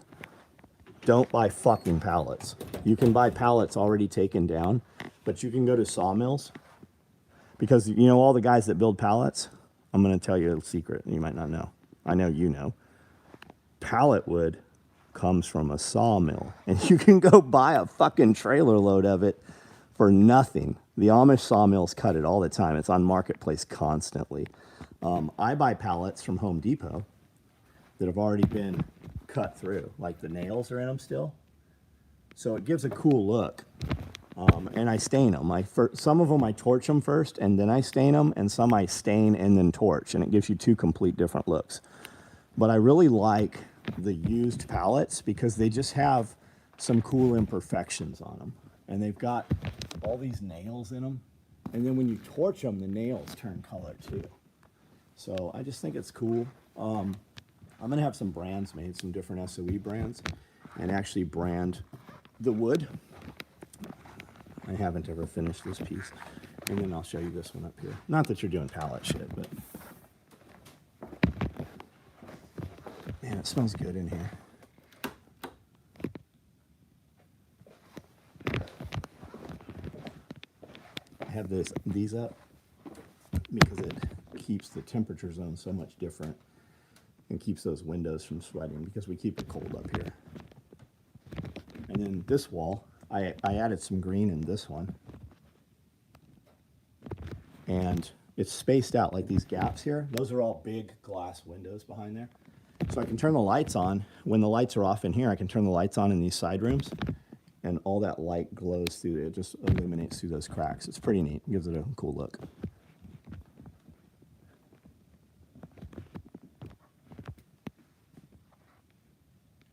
Don't buy fucking pallets. You can buy pallets already taken down, but you can go to sawmills because you know all the guys that build pallets? I'm going to tell you a secret you might not know. I know you know. Pallet wood comes from a sawmill, and you can go buy a fucking trailer load of it for nothing. The Amish sawmills cut it all the time. It's on Marketplace constantly. I buy pallets from Home Depot that have already been cut through, like the nails are in them still. So it gives a cool look. And I stain them. Some of them I torch them first, and then I stain them, and some I stain and then torch, and it gives you two complete different looks. But I really like the used pallets because they just have some cool imperfections on them. And they've got all these nails in them. And then when you torch them, the nails turn color too. So I just think it's cool. I'm going to have some brands made, some different SOE brands, and actually brand the wood. I haven't ever finished this piece. And then I'll show you this one up here. Not that you're doing pallet shit, but man, it smells good in here. I have these up because it keeps the temperature zone so much different and keeps those windows from sweating because we keep it cold up here. And then this wall, I added some green in this one. And it's spaced out like these gaps here. Those are all big glass windows behind there. So I can turn the lights on. When the lights are off in here, I can turn the lights on in these side rooms. And all that light glows through it. Just illuminates through those cracks. It's pretty neat. Gives it a cool look.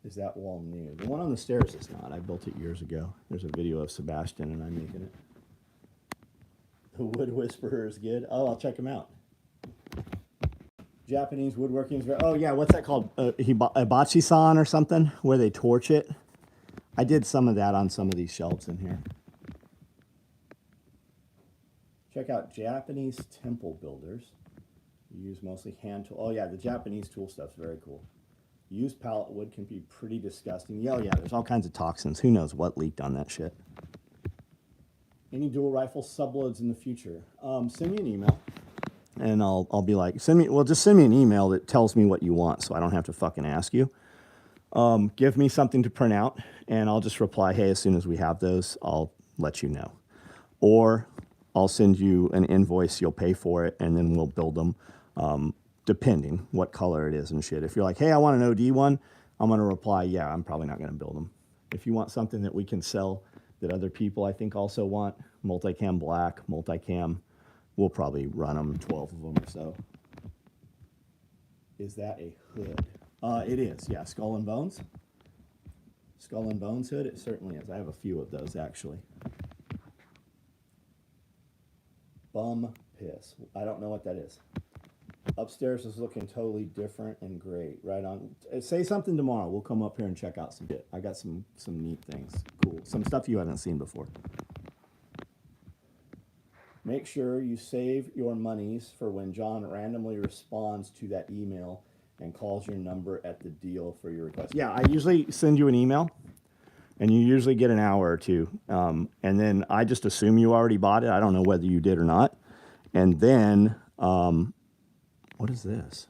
Is that wall new? The one on the stairs is not. I built it years ago. There's a video of Sebastian and I'm making it. The Wood Whisperer is good. Oh, I'll check him out. Japanese woodworking is very... Oh, yeah, what's that called? Hibachi-san or something? Where they torch it. I did some of that on some of these shelves in here. Check out Japanese temple builders. You use mostly hand tool. Oh, yeah, the Japanese tool stuff's very cool. Used pallet wood can be pretty disgusting. Yeah, oh, yeah, there's all kinds of toxins. Who knows what leaked on that shit. Any dual rifle subloads in the future? Send me an email, and I'll be like, just send me an email that tells me what you want, so I don't have to fucking ask you. Give me something to print out, and I'll just reply, hey, as soon as we have those, I'll let you know. Or I'll send you an invoice, you'll pay for it, and then we'll build them, depending what color it is and shit. If you're like, hey, I want an OD one, I'm going to reply, yeah, I'm probably not going to build them. If you want something that we can sell that other people I think also want, multicam black, multicam, we'll probably run them, 12 of them or so. Is that a hood? It is, yeah, Skull and Bones. Skull and Bones hood, it certainly is. I have a few of those, actually. Bum piss. I don't know what that is. Upstairs is looking totally different and great. Right on. Say something tomorrow. We'll come up here and check out some bit. I got some neat things. Cool. Some stuff you haven't seen before. Make sure you save your monies for when John randomly responds to that email and calls your number at the deal for your request. Yeah, I usually send you an email, and you usually get an hour or two. And then I just assume you already bought it. I don't know whether you did or not. And then, what is this?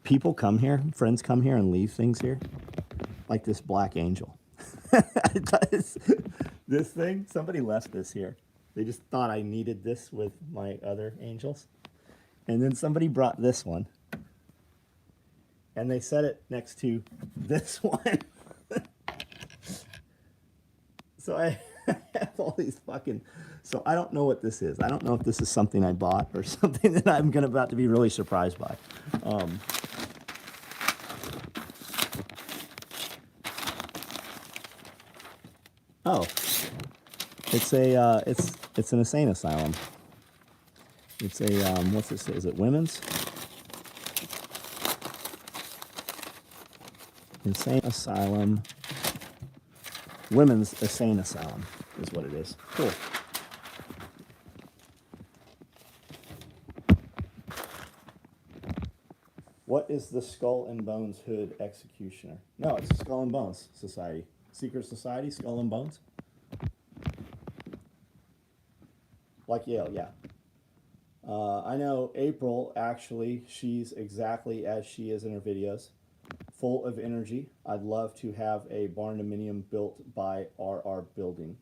People come here, friends come here and leave things here. Like this black angel. This thing, somebody left this here. They just thought I needed this with my other angels. And then somebody brought this one. And they set it next to this one. So I have all these fucking... So I don't know what this is. I don't know if this is something I bought or something that I'm about to be really surprised by. Oh, it's an insane asylum. It's a what's this? Is it women's? Insane asylum. Women's insane asylum is what it is. Cool. What is the Skull and Bones Hood Executioner? No, it's Skull and Bones Society. Secret Society, Skull and Bones. Like Yale, yeah. I know April, actually, she's exactly as she is in her videos, full of energy. I'd love to have a barn dominium built by RR Building.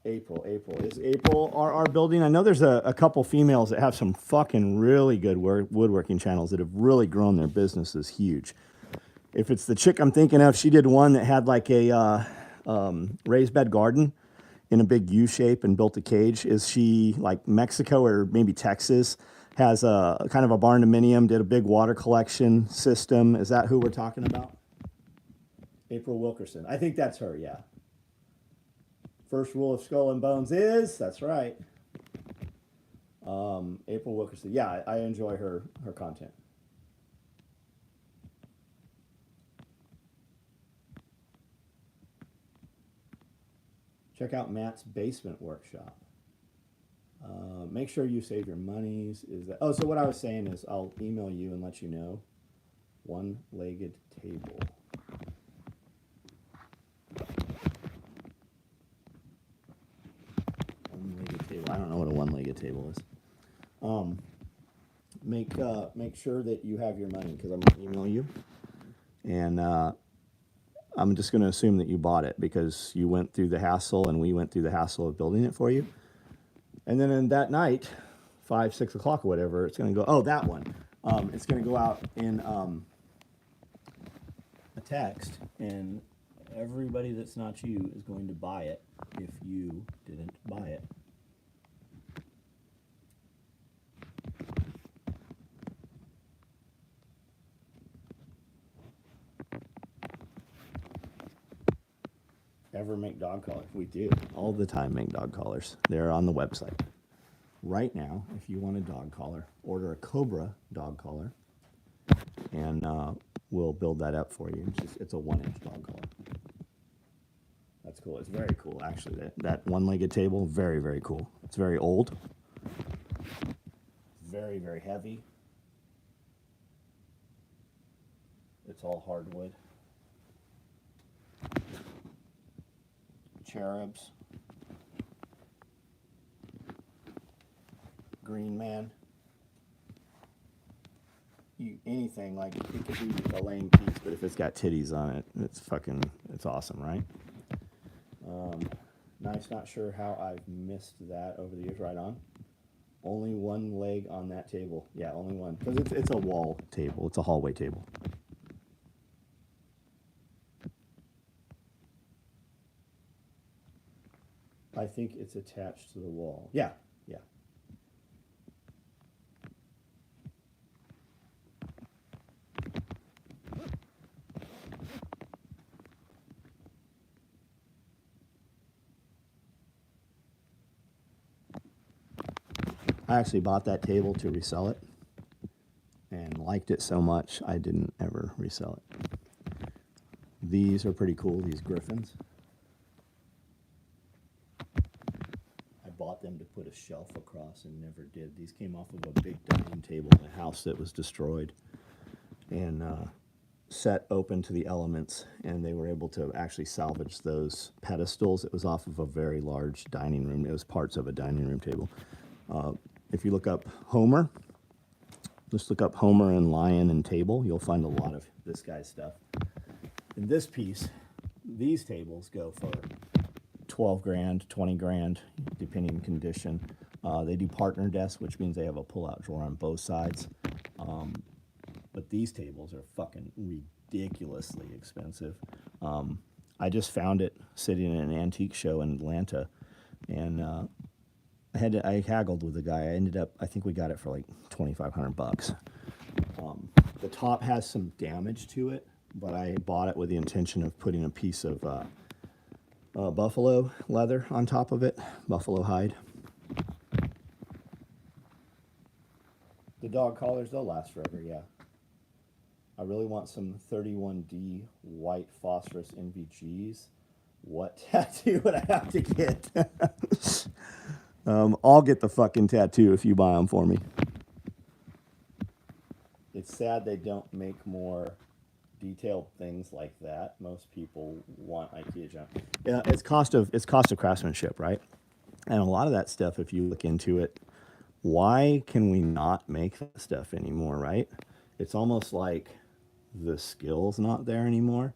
April. Is April RR Building? I know there's a couple females that have some fucking really good woodworking channels that have really grown their businesses huge. If it's the chick I'm thinking of, she did one that had like a raised bed garden in a big U shape and built a cage. Is she like Mexico or maybe Texas? Has a kind of a barn dominium, did a big water collection system. Is that who we're talking about? April Wilkerson. I think that's her, yeah. First rule of Skull and Bones is, that's right. April Wilkerson. Yeah, I enjoy her content. Check out Matt's Basement Workshop. Make sure you save your monies. Is that? Oh, so what I was saying is I'll email you and let you know. One-legged table. One-legged table. I don't know what a one-legged table is. Make sure that you have your money because I'm gonna email you, and I'm just gonna assume that you bought it because you went through the hassle and we went through the hassle of building it for you. And then in that night, 5, 6 o'clock or whatever, it's going to go, oh, that one. It's going to go out in a text, and everybody that's not you is going to buy it if you didn't buy it. Ever make dog collars? We do. All the time make dog collars. They're on the website. Right now, if you want a dog collar, order a Cobra dog collar, and we'll build that up for you. It's a 1-inch dog collar. That's cool. It's very cool, actually. That one-legged table, very, very cool. It's very old. Very, very heavy. It's all hardwood. Cherubs. Green Man. Anything, like, it could be a lame piece, but if it's got titties on it, it's awesome, right? Nice, not sure how I've missed that over the years. Right on. Only one leg on that table. Yeah, only one. Because it's a wall table. It's a hallway table. I think it's attached to the wall. Yeah, yeah. I actually bought that table to resell it and liked it so much I didn't ever resell it. These are pretty cool, these griffins. I bought them to put a shelf across and never did. These came off of a big dining table in a house that was destroyed and set open to the elements, and they were able to actually salvage those pedestals. It was off of a very large dining room. It was parts of a dining room table. If you look up Homer, just look up Homer and lion and table, you'll find a lot of this guy's stuff. In this piece, these tables go for 12 grand, 20 grand, depending on condition. They do partner desks, which means they have a pull-out drawer on both sides. But these tables are fucking ridiculously expensive. I just found it sitting in an antique show in Atlanta, and I haggled with the guy. I think we got it for like $2,500. The top has some damage to it, but I bought it with the intention of putting a piece of buffalo leather on top of it, buffalo hide. The dog collars, they'll last forever, yeah. I really want some 31D white phosphorus NVGs. What tattoo would I have to get? I'll get the fucking tattoo if you buy them for me. It's sad they don't make more detailed things like that. Most people want IKEA junk. Yeah, it's cost of craftsmanship, right? And a lot of that stuff, if you look into it, why can we not make that stuff anymore, right? It's almost like the skill's not there anymore.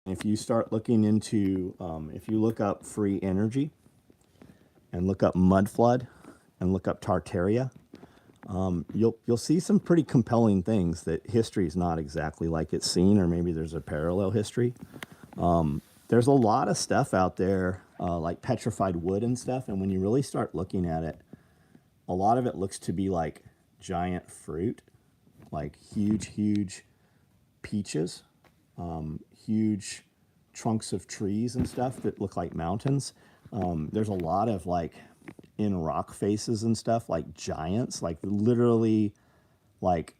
If you start looking into, if you look up free energy and look up mud flood and look up Tartaria, you'll see some pretty compelling things that history is not exactly like it's seen, or maybe there's a parallel history. There's a lot of stuff out there, like petrified wood and stuff, and when you really start looking at it, a lot of it looks to be like giant fruit, like huge peaches, huge trunks of trees and stuff that look like mountains. There's a lot of like in rock faces and stuff, like giants, like literally like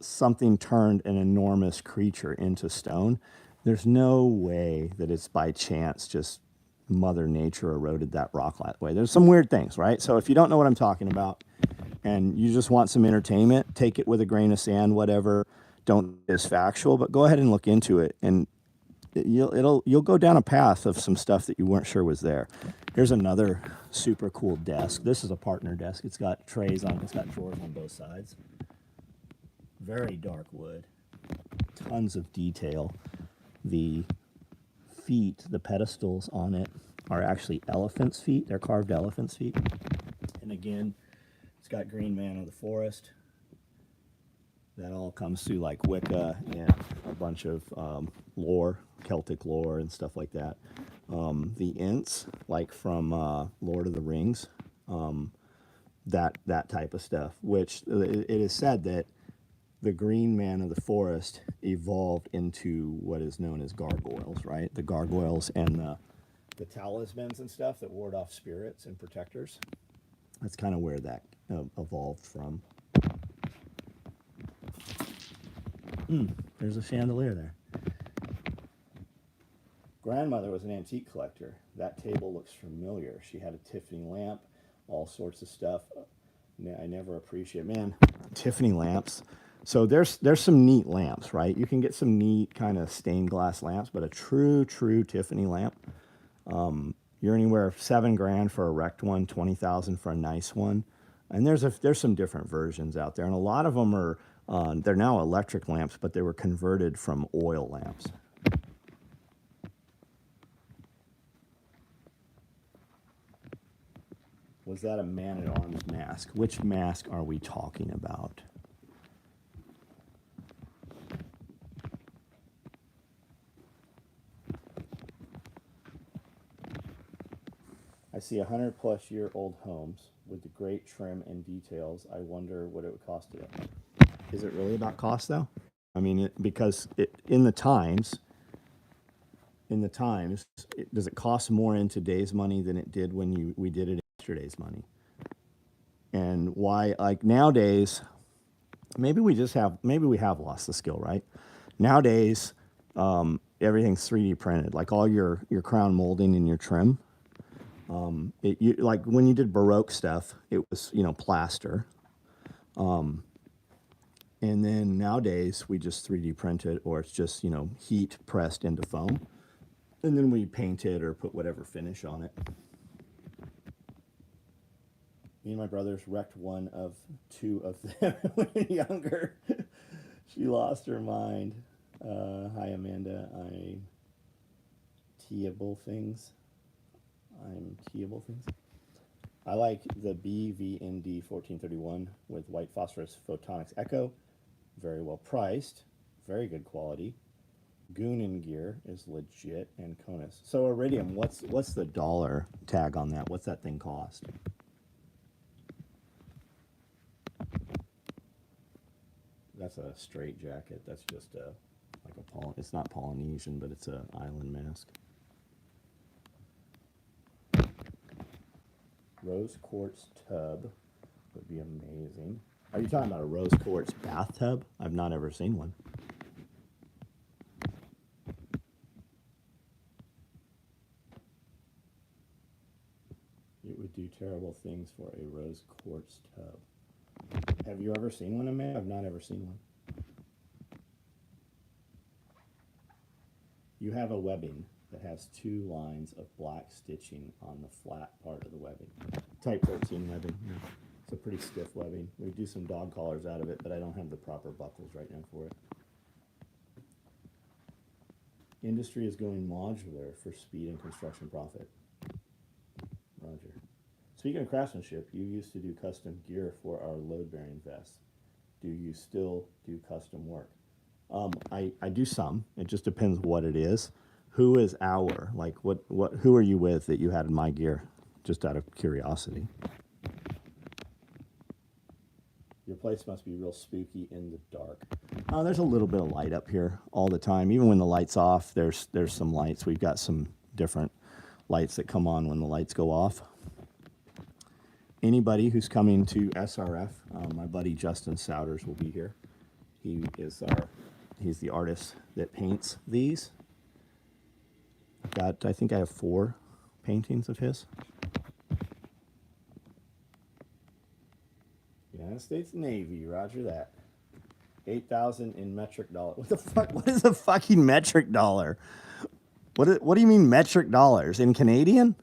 something turned an enormous creature into stone. There's no way that it's by chance just Mother Nature eroded that rock that way. There's some weird things, right? So if you don't know what I'm talking about and you just want some entertainment, take it with a grain of sand, whatever. Don't is factual, but go ahead and look into it, and you'll go down a path of some stuff that you weren't sure was there. Here's another super cool desk. This is a partner desk. It's got trays on it. It's got drawers on both sides. Very dark wood. Tons of detail. The feet, the pedestals on it, are actually elephant's feet. They're carved elephant's feet. And again, it's got green man of the forest. That all comes through like Wicca and a bunch of lore, Celtic lore and stuff like that. The Ints, like from Lord of the Rings, that type of stuff, which it is said that the green man of the forest evolved into what is known as gargoyles, right? The gargoyles and the talismans and stuff that ward off spirits and protectors. That's kind of where that evolved from. There's a chandelier there. Grandmother was an antique collector. That table looks familiar. She had a Tiffany lamp, all sorts of stuff. I never appreciate, man, Tiffany lamps. So there's some neat lamps, right? You can get some neat kind of stained glass lamps, but a true Tiffany lamp, you're anywhere $7,000 for a wrecked one, 20,000 for a nice one. And there's some different versions out there, and a lot of them are they're now electric lamps, but they were converted from oil lamps. Was that a man-at-arms mask? Which mask are we talking about? I see 100-plus-year-old homes with the great trim and details. I wonder what it would cost to it. Is it really about cost, though? I mean, because in the times, does it cost more in today's money than it did when we did it in yesterday's money? And why, like nowadays, maybe we have lost the skill, right? Nowadays, everything's 3D printed, like all your crown molding and your trim. Like when you did Baroque stuff, it was, plaster. And then nowadays we just 3D print it, or it's just, heat pressed into foam. And then we paint it or put whatever finish on it. Me and my brothers wrecked one of two of them when younger. She lost her mind. Hi, Amanda. I'm teeable things. I like the BVND 1431 with white phosphorus photonics echo. Very well priced. Very good quality. Goonin gear is legit, and Conus. So Iridium, what's the dollar tag on that? What's that thing cost? That's a straight jacket. That's just it's not Polynesian, but it's an island mask. Rose quartz tub would be amazing. Are you talking about a rose quartz bathtub? I've not ever seen one. It would do terrible things for a rose quartz tub. Have you ever seen one, Amanda? I've not ever seen one. You have a webbing that has 2 lines of black stitching on the flat part of the webbing. Type 13 webbing. Yeah. It's a pretty stiff webbing. We do some dog collars out of it, but I don't have the proper buckles right now for it. Industry is going modular for speed and construction profit. Roger. Speaking of craftsmanship, you used to do custom gear for our load-bearing vests. Do you still do custom work? I do some. It just depends what it is. Who is our, like, who are you with that you had in my gear? Just out of curiosity. Your place must be real spooky in the dark. There's a little bit of light up here all the time. Even when the light's off, there's some lights. We've got some different lights that come on when the lights go off. Anybody who's coming to SRF, my buddy Justin Souders will be here. He's the artist that paints these. I think I have 4 paintings of his. United States Navy, roger that. 8,000 in metric dollar. What the fuck? What is a fucking metric dollar? What do you mean metric dollars? In Canadian?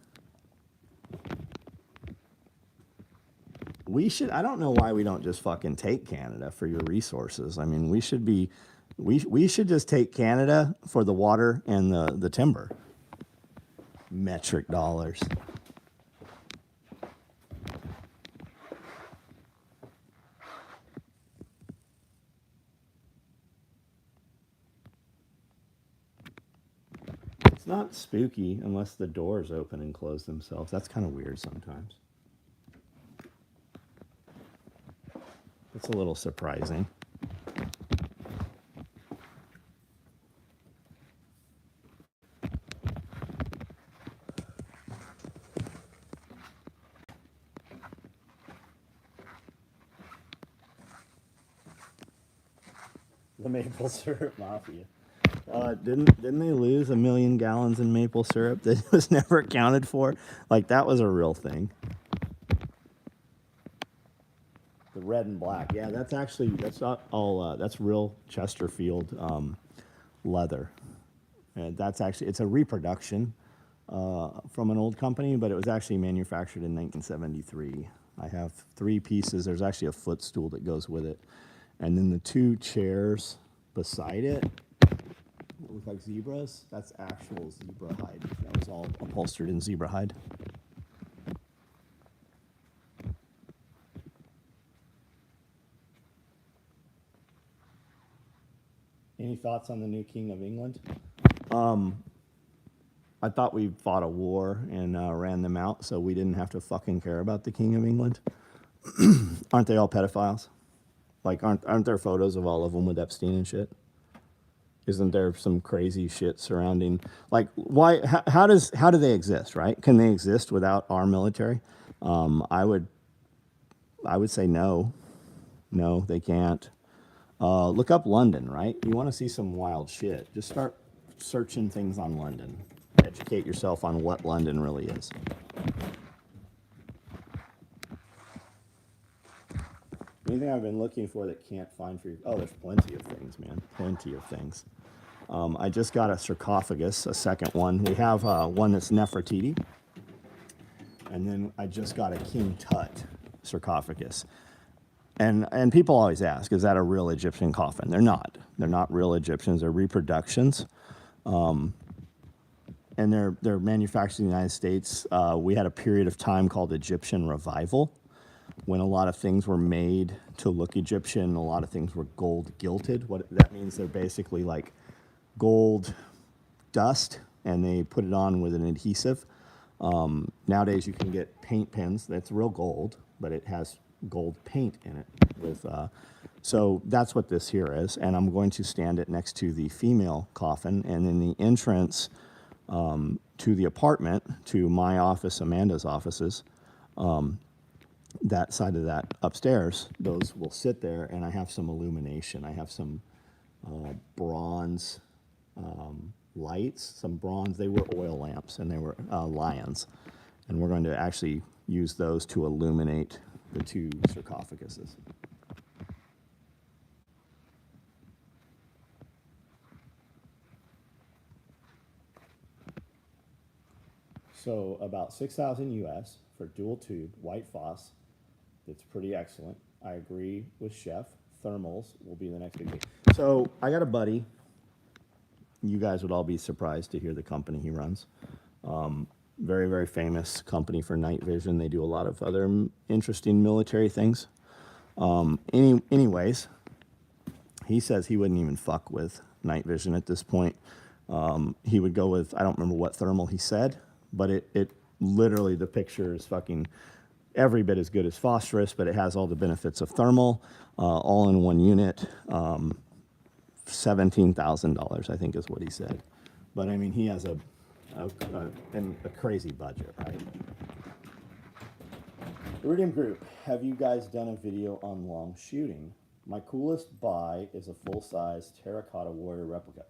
I don't know why we don't just fucking take Canada for your resources. I mean, we should just take Canada for the water and the timber. Metric dollars. It's not spooky unless the doors open and close themselves. That's kind of weird sometimes. It's a little surprising. The maple syrup mafia. Didn't they lose 1 million gallons in maple syrup that was never accounted for? Like, that was a real thing. The red and black. Yeah, that's not all, that's real Chesterfield leather. And it's a reproduction from an old company, but it was actually manufactured in 1973. I have 3 pieces. There's actually a footstool that goes with it. And then the 2 chairs beside it look like zebras. That's actual zebra hide. That was all upholstered in zebra hide. Any thoughts on the new King of England? I thought we fought a war and ran them out, so we didn't have to fucking care about the King of England. Aren't they all pedophiles? Like, aren't there photos of all of them with Epstein and shit? Isn't there some crazy shit surrounding, like, why? How do they exist? Right? Can they exist without our military? I would say no. No, they can't. Look up London, right? You want to see some wild shit. Just start searching things on London. Educate yourself on what London really is. Anything I've been looking for that can't find for you? Oh, there's plenty of things, man. Plenty of things. I just got a sarcophagus, a second one. We have one that's Nefertiti. And then I just got a King Tut sarcophagus. And people always ask, is that a real Egyptian coffin? They're not. They're not real Egyptians. They're reproductions. And they're manufactured in the United States. We had a period of time called Egyptian Revival, when a lot of things were made to look Egyptian. A lot of things were gold gilted. What that means, they're basically like gold dust, and they put it on with an adhesive. Nowadays you can get paint pens that's real gold, but it has gold paint in it. So that's what this here is, and I'm going to stand it next to the female coffin, and in the entrance to the apartment, to my office, Amanda's offices, that side of that upstairs, those will sit there, and I have some illumination. I have some bronze lights, some bronze, they were oil lamps, and they were lions. And we're going to actually use those to illuminate the 2 sarcophaguses. So about 6,000 US for dual tube, white phos, It's pretty excellent. I agree with Chef. Thermals will be the next big thing. So I got a buddy. You guys would all be surprised to hear the company he runs. Very, very famous company for night vision. They do a lot of other interesting military things. Anyways, he says he wouldn't even fuck with night vision at this point. He would go with, I don't remember what thermal he said, but it literally, the picture is fucking every bit as good as phosphorus, but it has all the benefits of thermal, all in one unit. $17,000, I think is what he said. But I mean, he has a crazy budget, right? Iridium Group, have you guys done a video on long shooting? My coolest buy is a full-size terracotta warrior replica.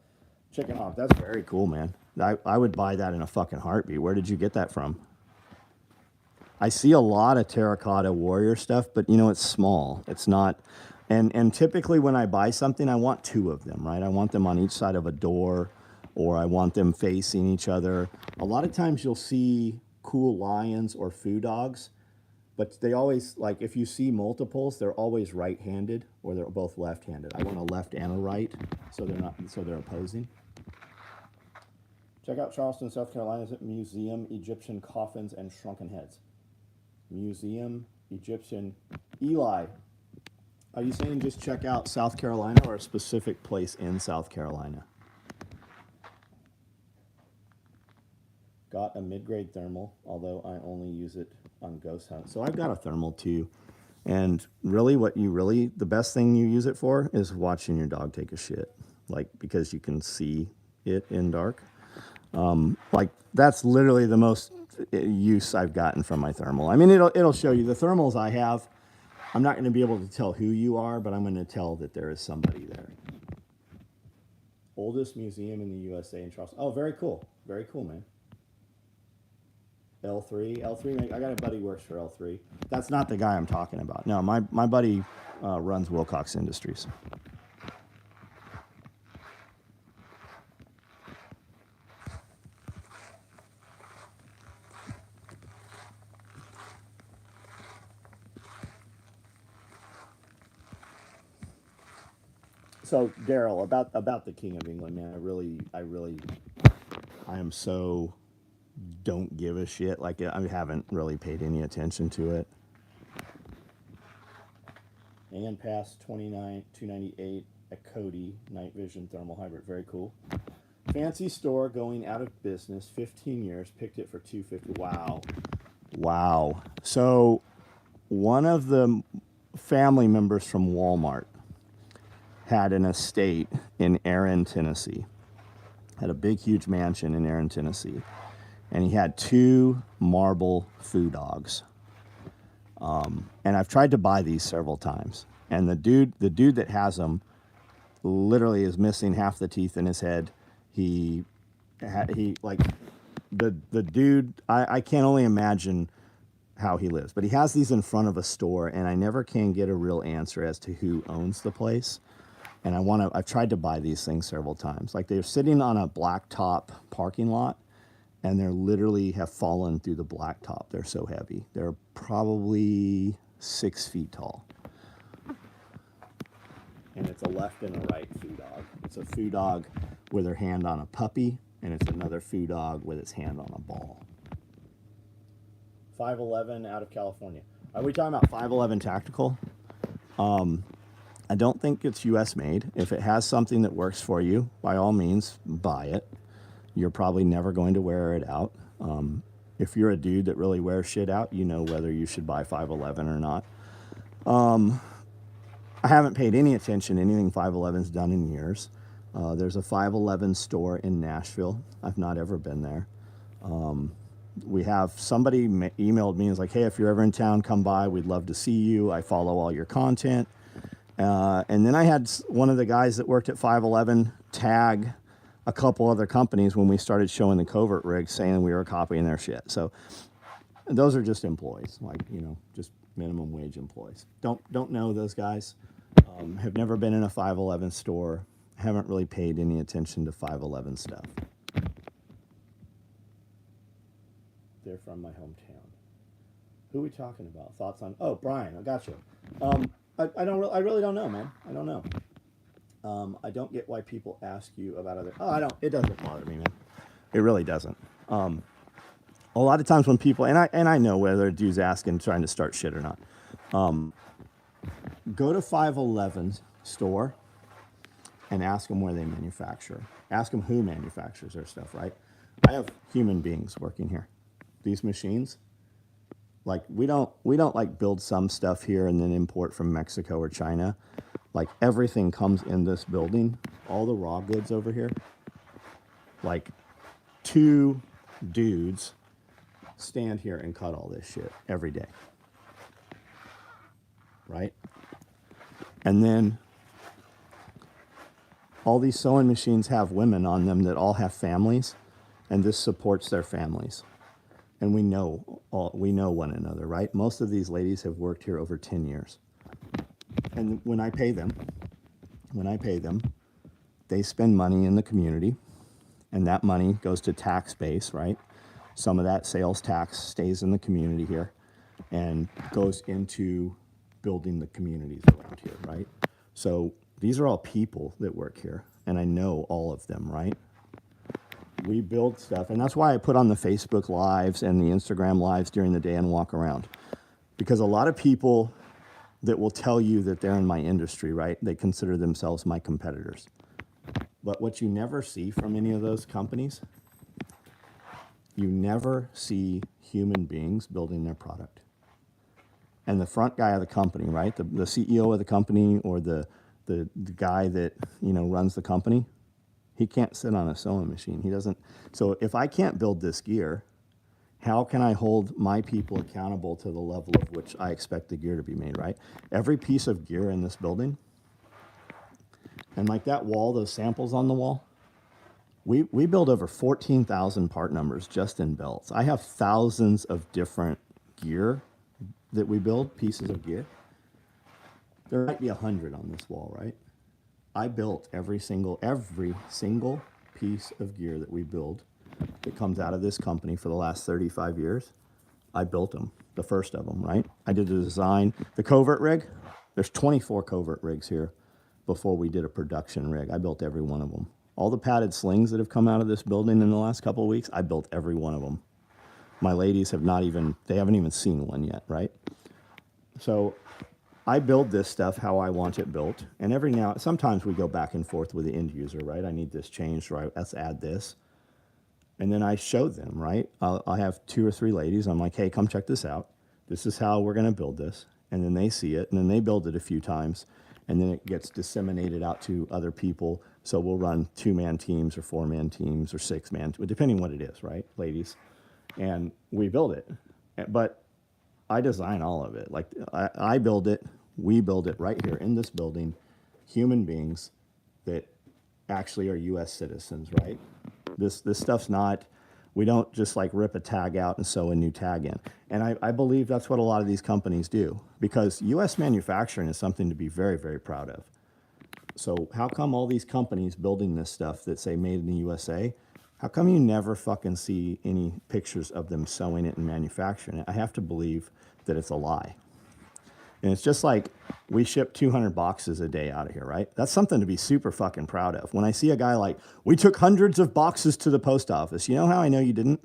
Chicken hawk, that's very cool, man. I would buy that in a fucking heartbeat. Where did you get that from? I see a lot of terracotta warrior stuff, but you know, it's small. It's not, and typically when I buy something, I want two of them, right? I want them on each side of a door, or I want them facing each other. A lot of times you'll see cool lions or foo dogs, but they always, like, if you see multiples, they're always right-handed or they're both left-handed. I want a left and a right, so they're opposing. Check out Charleston, South Carolina's Museum Egyptian Coffins and Shrunken Heads. Museum Egyptian. Eli, are you saying just check out South Carolina or a specific place in South Carolina? Got a mid-grade thermal, although I only use it on ghost hunts. So I've got a thermal too. And really the best thing you use it for is watching your dog take a shit. Like, because you can see it in dark. Like, that's literally the most use I've gotten from my thermal. I mean, it'll show you the thermals I have. I'm not going to be able to tell who you are, but I'm going to tell that there is somebody there. Oldest museum in the USA in Charleston. Oh, very cool. Very cool, man. L3, I got a buddy who works for L3. That's not the guy I'm talking about. No, my buddy runs Wilcox Industries. So Daryl, about the King of England, man, I am so don't give a shit. Like, I haven't really paid any attention to it. And past 298 at Cody night vision thermal hybrid, very cool. Fancy store going out of business, 15 years, picked it for $250. Wow. So one of the family members from Walmart had an estate in Erin, Tennessee. Had a big, huge mansion in Erin, Tennessee. And he had 2 marble foo dogs. And I've tried to buy these several times. And the dude that has them literally is missing half the teeth in his head. The dude, I can't only imagine how he lives. But he has these in front of a store, and I never can get a real answer as to who owns the place. And I've tried to buy these things several times. Like, they're sitting on a blacktop parking lot, and they're literally have fallen through the blacktop. They're so heavy. They're probably 6 feet tall. And it's a left and a right foo dog. It's a foo dog with her hand on a puppy, and it's another foo dog with its hand on a ball. 511 out of California. Are we talking about 511 Tactical? I don't think it's US made. If it has something that works for you, by all means, buy it. You're probably never going to wear it out. If you're a dude that really wears shit out, you know whether you should buy 511 or not. I haven't paid any attention to anything 511's done in years. There's a 511 store in Nashville. I've not ever been there. We have somebody emailed me and was like, hey, if you're ever in town, come by. We'd love to see you. I follow all your content. And then I had one of the guys that worked at 511 tag a couple other companies when we started showing the covert rigs, saying we were copying their shit. So those are just employees, like, you know, just minimum wage employees. Don't know those guys. Have never been in a 511 store. Haven't really paid any attention to 511 stuff. They're from my hometown. Who are we talking about? Thoughts on? Oh, Brian, I got you. I really don't know, man. I don't know. I don't get why people ask you about other. Oh, I don't. It doesn't bother me, man. It really doesn't. A lot of times when people and I know whether a dude's asking, trying to start shit or not. Go to 511's store and ask them where they manufacture. Ask them who manufactures their stuff. Right? I have human beings working here. These machines. Like we don't like build some stuff here and then import from Mexico or China. Like everything comes in this building, all the raw goods over here. Like 2 dudes stand here and cut all this shit every day. Right? And then all these sewing machines have women on them that all have families, and this supports their families. And we know one another, right? Most of these ladies have worked here over 10 years. And when I pay them, they spend money in the community, and that money goes to tax base, right? Some of that sales tax stays in the community here and goes into building the communities around here, right? So these are all people that work here, and I know all of them, right? We build stuff, and that's why I put on the Facebook Lives and the Instagram Lives during the day and walk around. Because a lot of people that will tell you that they're in my industry, right? They consider themselves my competitors. But what you never see from any of those companies, you never see human beings building their product. And the front guy of the company, right? The CEO of the company or the guy that, runs the company, he can't sit on a sewing machine. He doesn't. So if I can't build this gear, how can I hold my people accountable to the level of which I expect the gear to be made, right? Every piece of gear in this building, and like that wall, those samples on the wall, we build over 14,000 part numbers just in belts. I have thousands of different gear that we build, pieces of gear. There might be 100 on this wall, right? I built every single piece of gear that we build that comes out of this company for the last 35 years. I built them, the first of them, right? I did the design. The covert rig, there's 24 covert rigs here before we did a production rig. I built every one of them. All the padded slings that have come out of this building in the last couple of weeks, I built every one of them. My ladies haven't even seen one yet, right? So I build this stuff how I want it built. And sometimes we go back and forth with the end user, right? I need this changed, right? Let's add this. And then I show them, right? I'll have 2 or 3 ladies. I'm like, hey, come check this out. This is how we're going to build this. And then they see it, and then they build it a few times. And then it gets disseminated out to other people. So we'll run 2-man teams or 4-man teams or 6-man, depending what it is, right, ladies? And we build it. But I design all of it. Like I build it, we build it right here in this building, human beings that actually are U.S. citizens, right? This stuff's not, we don't just like rip a tag out and sew a new tag in. And I believe that's what a lot of these companies do, because U.S. manufacturing is something to be very, very proud of. So how come all these companies building this stuff that say made in the USA, how come you never fucking see any pictures of them sewing it and manufacturing it? I have to believe that it's a lie. And it's just like we ship 200 boxes a day out of here, right? That's something to be super fucking proud of. When I see a guy like, we took hundreds of boxes to the post office, you know how I know you didn't?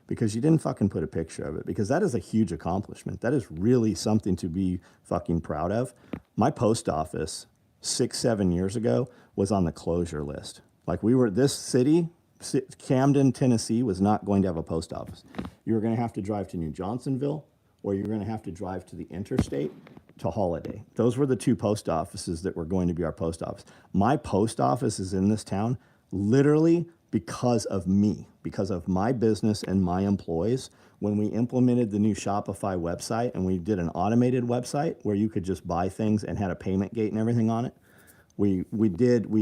Because you didn't fucking put a picture of it, because that is a huge accomplishment. That is really something to be fucking proud of. My post office 6-7 years ago was on the closure list. Like this city, Camden, Tennessee, was not going to have a post office. You were going to have to drive to New Johnsonville, or you're going to have to drive to the interstate to Holiday. Those were the 2 post offices that were going to be our post office. My post office is in this town literally because of me, because of my business and my employees. When we implemented the new Shopify website and we did an automated website where you could just buy things and had a payment gate and everything on it, we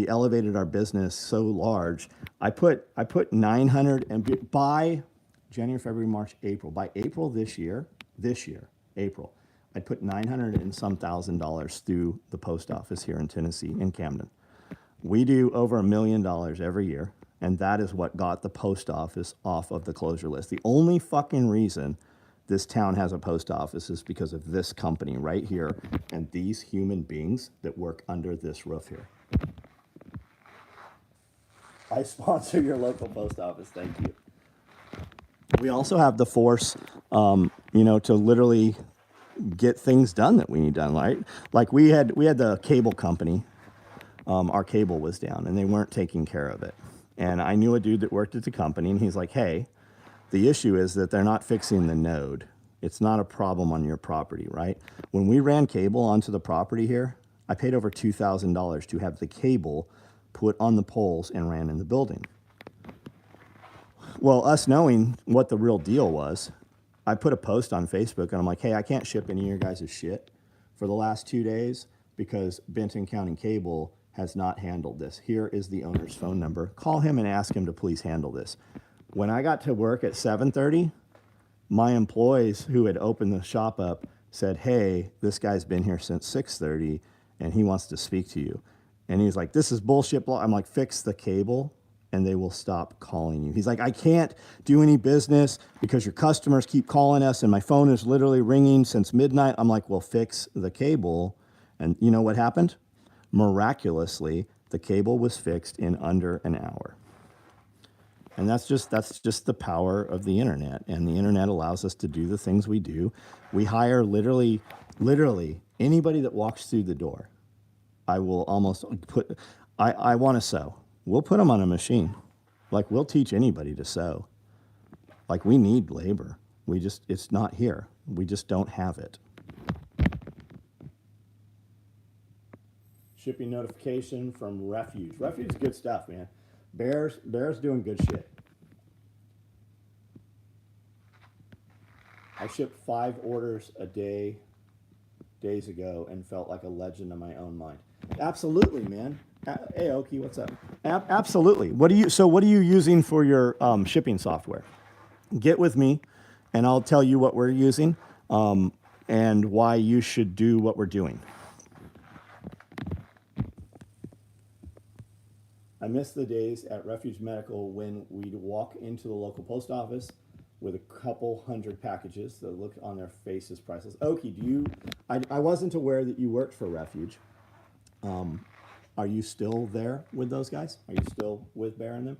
elevated our business so large. I put 900, and by January, February, March, April, by April this year, April, I put $900 and some thousand through the post office here in Tennessee, in Camden. We do over $1 million every year, and that is what got the post office off of the closure list. The only fucking reason this town has a post office is because of this company right here and these human beings that work under this roof here. I sponsor your local post office. Thank you. We also have the force, to literally get things done that we need done, right? Like we had the cable company. Our cable was down and they weren't taking care of it. And I knew a dude that worked at the company and he's like, hey, the issue is that they're not fixing the node. It's not a problem on your property, right? When we ran cable onto the property here, I paid over $2,000 to have the cable put on the poles and ran in the building. Well, us knowing what the real deal was, I put a post on Facebook and I'm like, hey, I can't ship any of your guys' shit for the last 2 days because Benton County Cable has not handled this. Here is the owner's phone number. Call him and ask him to please handle this. When I got to work at 7:30, my employees who had opened the shop up said, hey, this guy's been here since 6:30 and he wants to speak to you. And he's like, this is bullshit. I'm like, fix the cable and they will stop calling you. He's like, I can't do any business because your customers keep calling us and my phone is literally ringing since midnight. I'm like, well, fix the cable. And you know what happened? Miraculously, the cable was fixed in under an hour. And that's just the power of the internet. And the internet allows us to do the things we do. We hire literally anybody that walks through the door. I will almost put, I want to sew. We'll put them on a machine. Like we'll teach anybody to sew. Like we need labor. It's not here. We just don't have it. Shipping notification from Refuge. Refuge is good stuff, man. Bear's doing good shit. I shipped 5 orders a day days ago and felt like a legend in my own mind. Absolutely, man. Hey, Oki, what's up? Absolutely. What are you using for your shipping software? Get with me, and I'll tell you what we're using and why you should do what we're doing. I miss the days at Refuge Medical when we'd walk into the local post office with a couple hundred packages. The look on their faces priceless. Oki, I wasn't aware that you worked for Refuge. Are you still there with those guys? Are you still with Bear and them?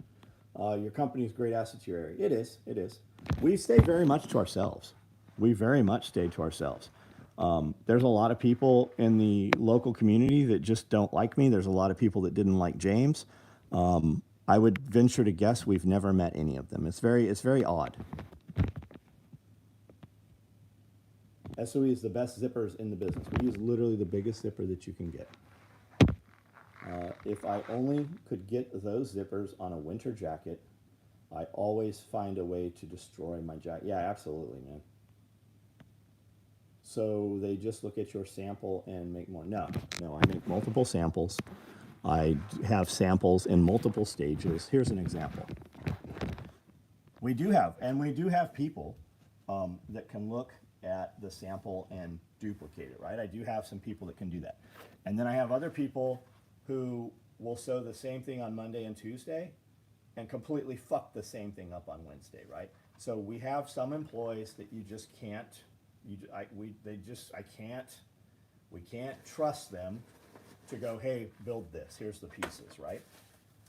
Your company's great asset to your area. It is. We stay very much to ourselves. We very much stay to ourselves. There's a lot of people in the local community that just don't like me. There's a lot of people that didn't like James. I would venture to guess we've never met any of them. It's very odd. SOE is the best zippers in the business. We use literally the biggest zipper that you can get. If I only could get those zippers on a winter jacket, I always find a way to destroy my jacket. Yeah, absolutely, man. So they just look at your sample and make more. No, I make multiple samples. I have samples in multiple stages. Here's an example. We do have people that can look at the sample and duplicate it, right? I do have some people that can do that. And then I have other people who will sew the same thing on Monday and Tuesday and completely fuck the same thing up on Wednesday, right? So we have some employees that you just can't, we can't trust them to go, hey, build this, here's the pieces, right?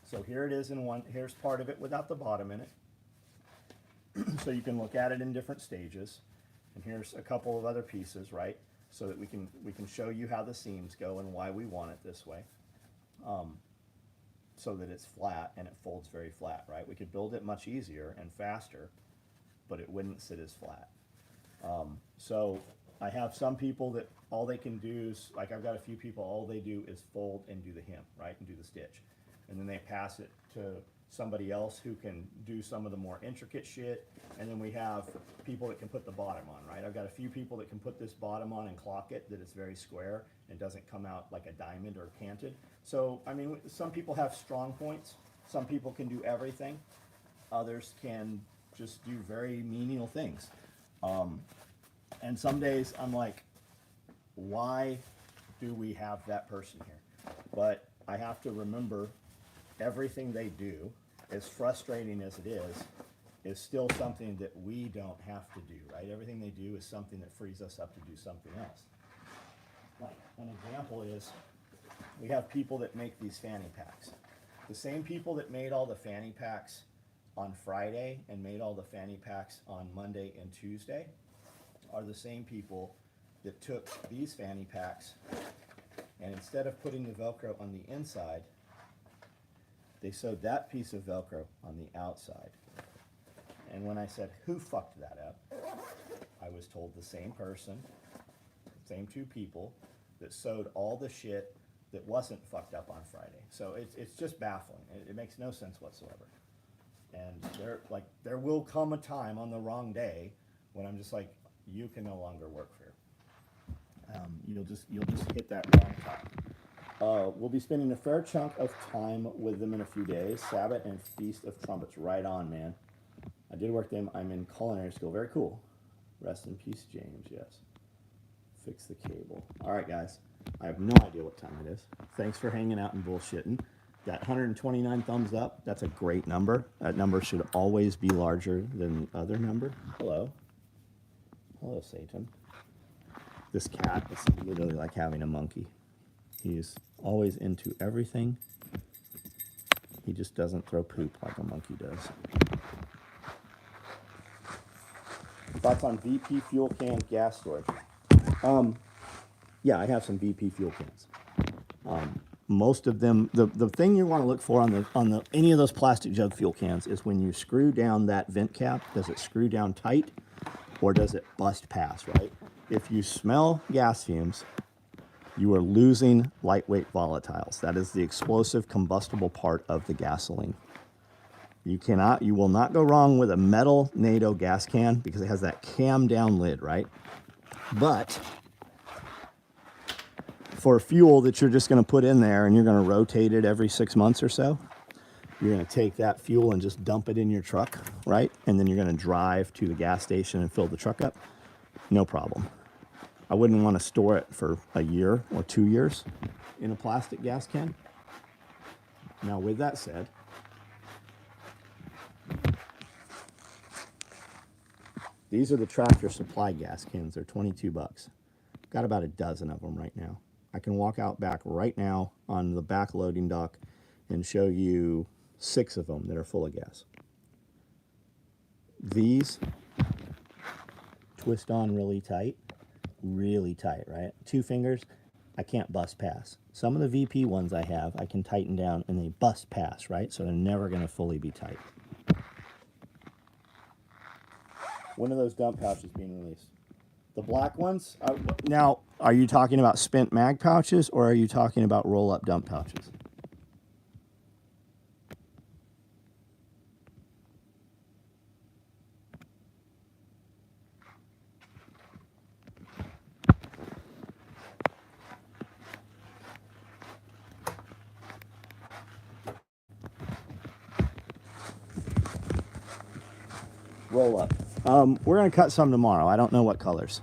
So here it is here's part of it without the bottom in it. So you can look at it in different stages. And here's a couple of other pieces, right? So that we can show you how the seams go and why we want it this way. So that it's flat and it folds very flat, right? We could build it much easier and faster, but it wouldn't sit as flat. So I have some people that all they can do is, like I've got a few people, all they do is fold and do the hem, right? And do the stitch. And then they pass it to somebody else who can do some of the more intricate shit. And then we have people that can put the bottom on, right? I've got a few people that can put this bottom on and clock it, that it's very square and doesn't come out like a diamond or canted. So, I mean, some people have strong points. Some people can do everything. Others can just do very menial things. And some days I'm like, why do we have that person here? But I have to remember everything they do, as frustrating as it is, is still something that we don't have to do, right? Everything they do is something that frees us up to do something else. Like an example is, we have people that make these fanny packs. The same people that made all the fanny packs on Friday and made all the fanny packs on Monday and Tuesday are the same people that took these fanny packs and instead of putting the Velcro on the inside, they sewed that piece of Velcro on the outside. And when I said, who fucked that up? I was told the same person, same two people, that sewed all the shit that wasn't fucked up on Friday. So it's just baffling. It makes no sense whatsoever. And there will come a time on the wrong day when I'm just like, you can no longer work here. You'll just hit that wrong time. We'll be spending a fair chunk of time with them in a few days. Sabbath and Feast of Trumpets. Right on, man. I did work them. I'm in culinary school. Very cool. Rest in peace, James. Yes. Fix the cable. All right, guys. I have no idea what time it is. Thanks for hanging out and bullshitting. That 129 thumbs up, that's a great number. That number should always be larger than the other number. Hello. Hello, Satan. This cat is literally like having a monkey. He's always into everything. He just doesn't throw poop like a monkey does. Thoughts on VP fuel can gas storage? Yeah, I have some VP fuel cans. Most of them, the thing you want to look for on any of those plastic jug fuel cans is when you screw down that vent cap, does it screw down tight or does it bust pass, right? If you smell gas fumes, you are losing lightweight volatiles. That is the explosive combustible part of the gasoline. You will not go wrong with a metal NATO gas can because it has that cam down lid, right? But for fuel that you're just going to put in there and you're going to rotate it every 6 months or so, you're going to take that fuel and just dump it in your truck, right? And then you're going to drive to the gas station and fill the truck up. No problem. I wouldn't want to store it for a year or 2 years in a plastic gas can. Now, with that said, these are the Tractor Supply gas cans. They're 22 bucks. Got about a dozen of them right now. I can walk out back right now on the back loading dock and show you 6 of them that are full of gas. These twist on really tight, right? 2 fingers, I can't bust pass. Some of the VP ones I have, I can tighten down and they bust pass, right? So they're never going to fully be tight. When are those dump pouches being released? The black ones? Now, are you talking about spent mag pouches or are you talking about roll-up dump pouches? Roll-up. We're going to cut some tomorrow. I don't know what colors.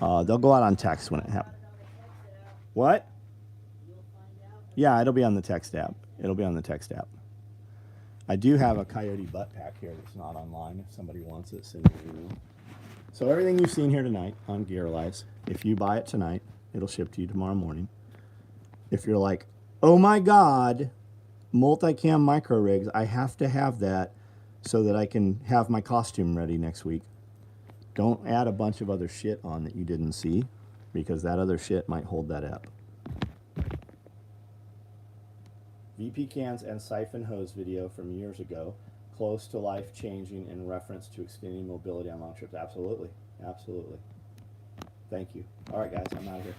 They'll go out on text when it happens. What? Yeah, it'll be on the text app. It'll be on the text app. I do have a Coyote butt pack here that's not online. If somebody wants it, send me an email. So everything you've seen here tonight on Gear Lives, if you buy it tonight, it'll ship to you tomorrow morning. If you're like, oh my God, multicam micro rigs, I have to have that so that I can have my costume ready next week. Don't add a bunch of other shit on that you didn't see, because that other shit might hold that up. VP cans and siphon hose video from years ago, close to life changing in reference to extending mobility on long trips. Absolutely. Absolutely. Thank you. All right, guys, I'm out of here.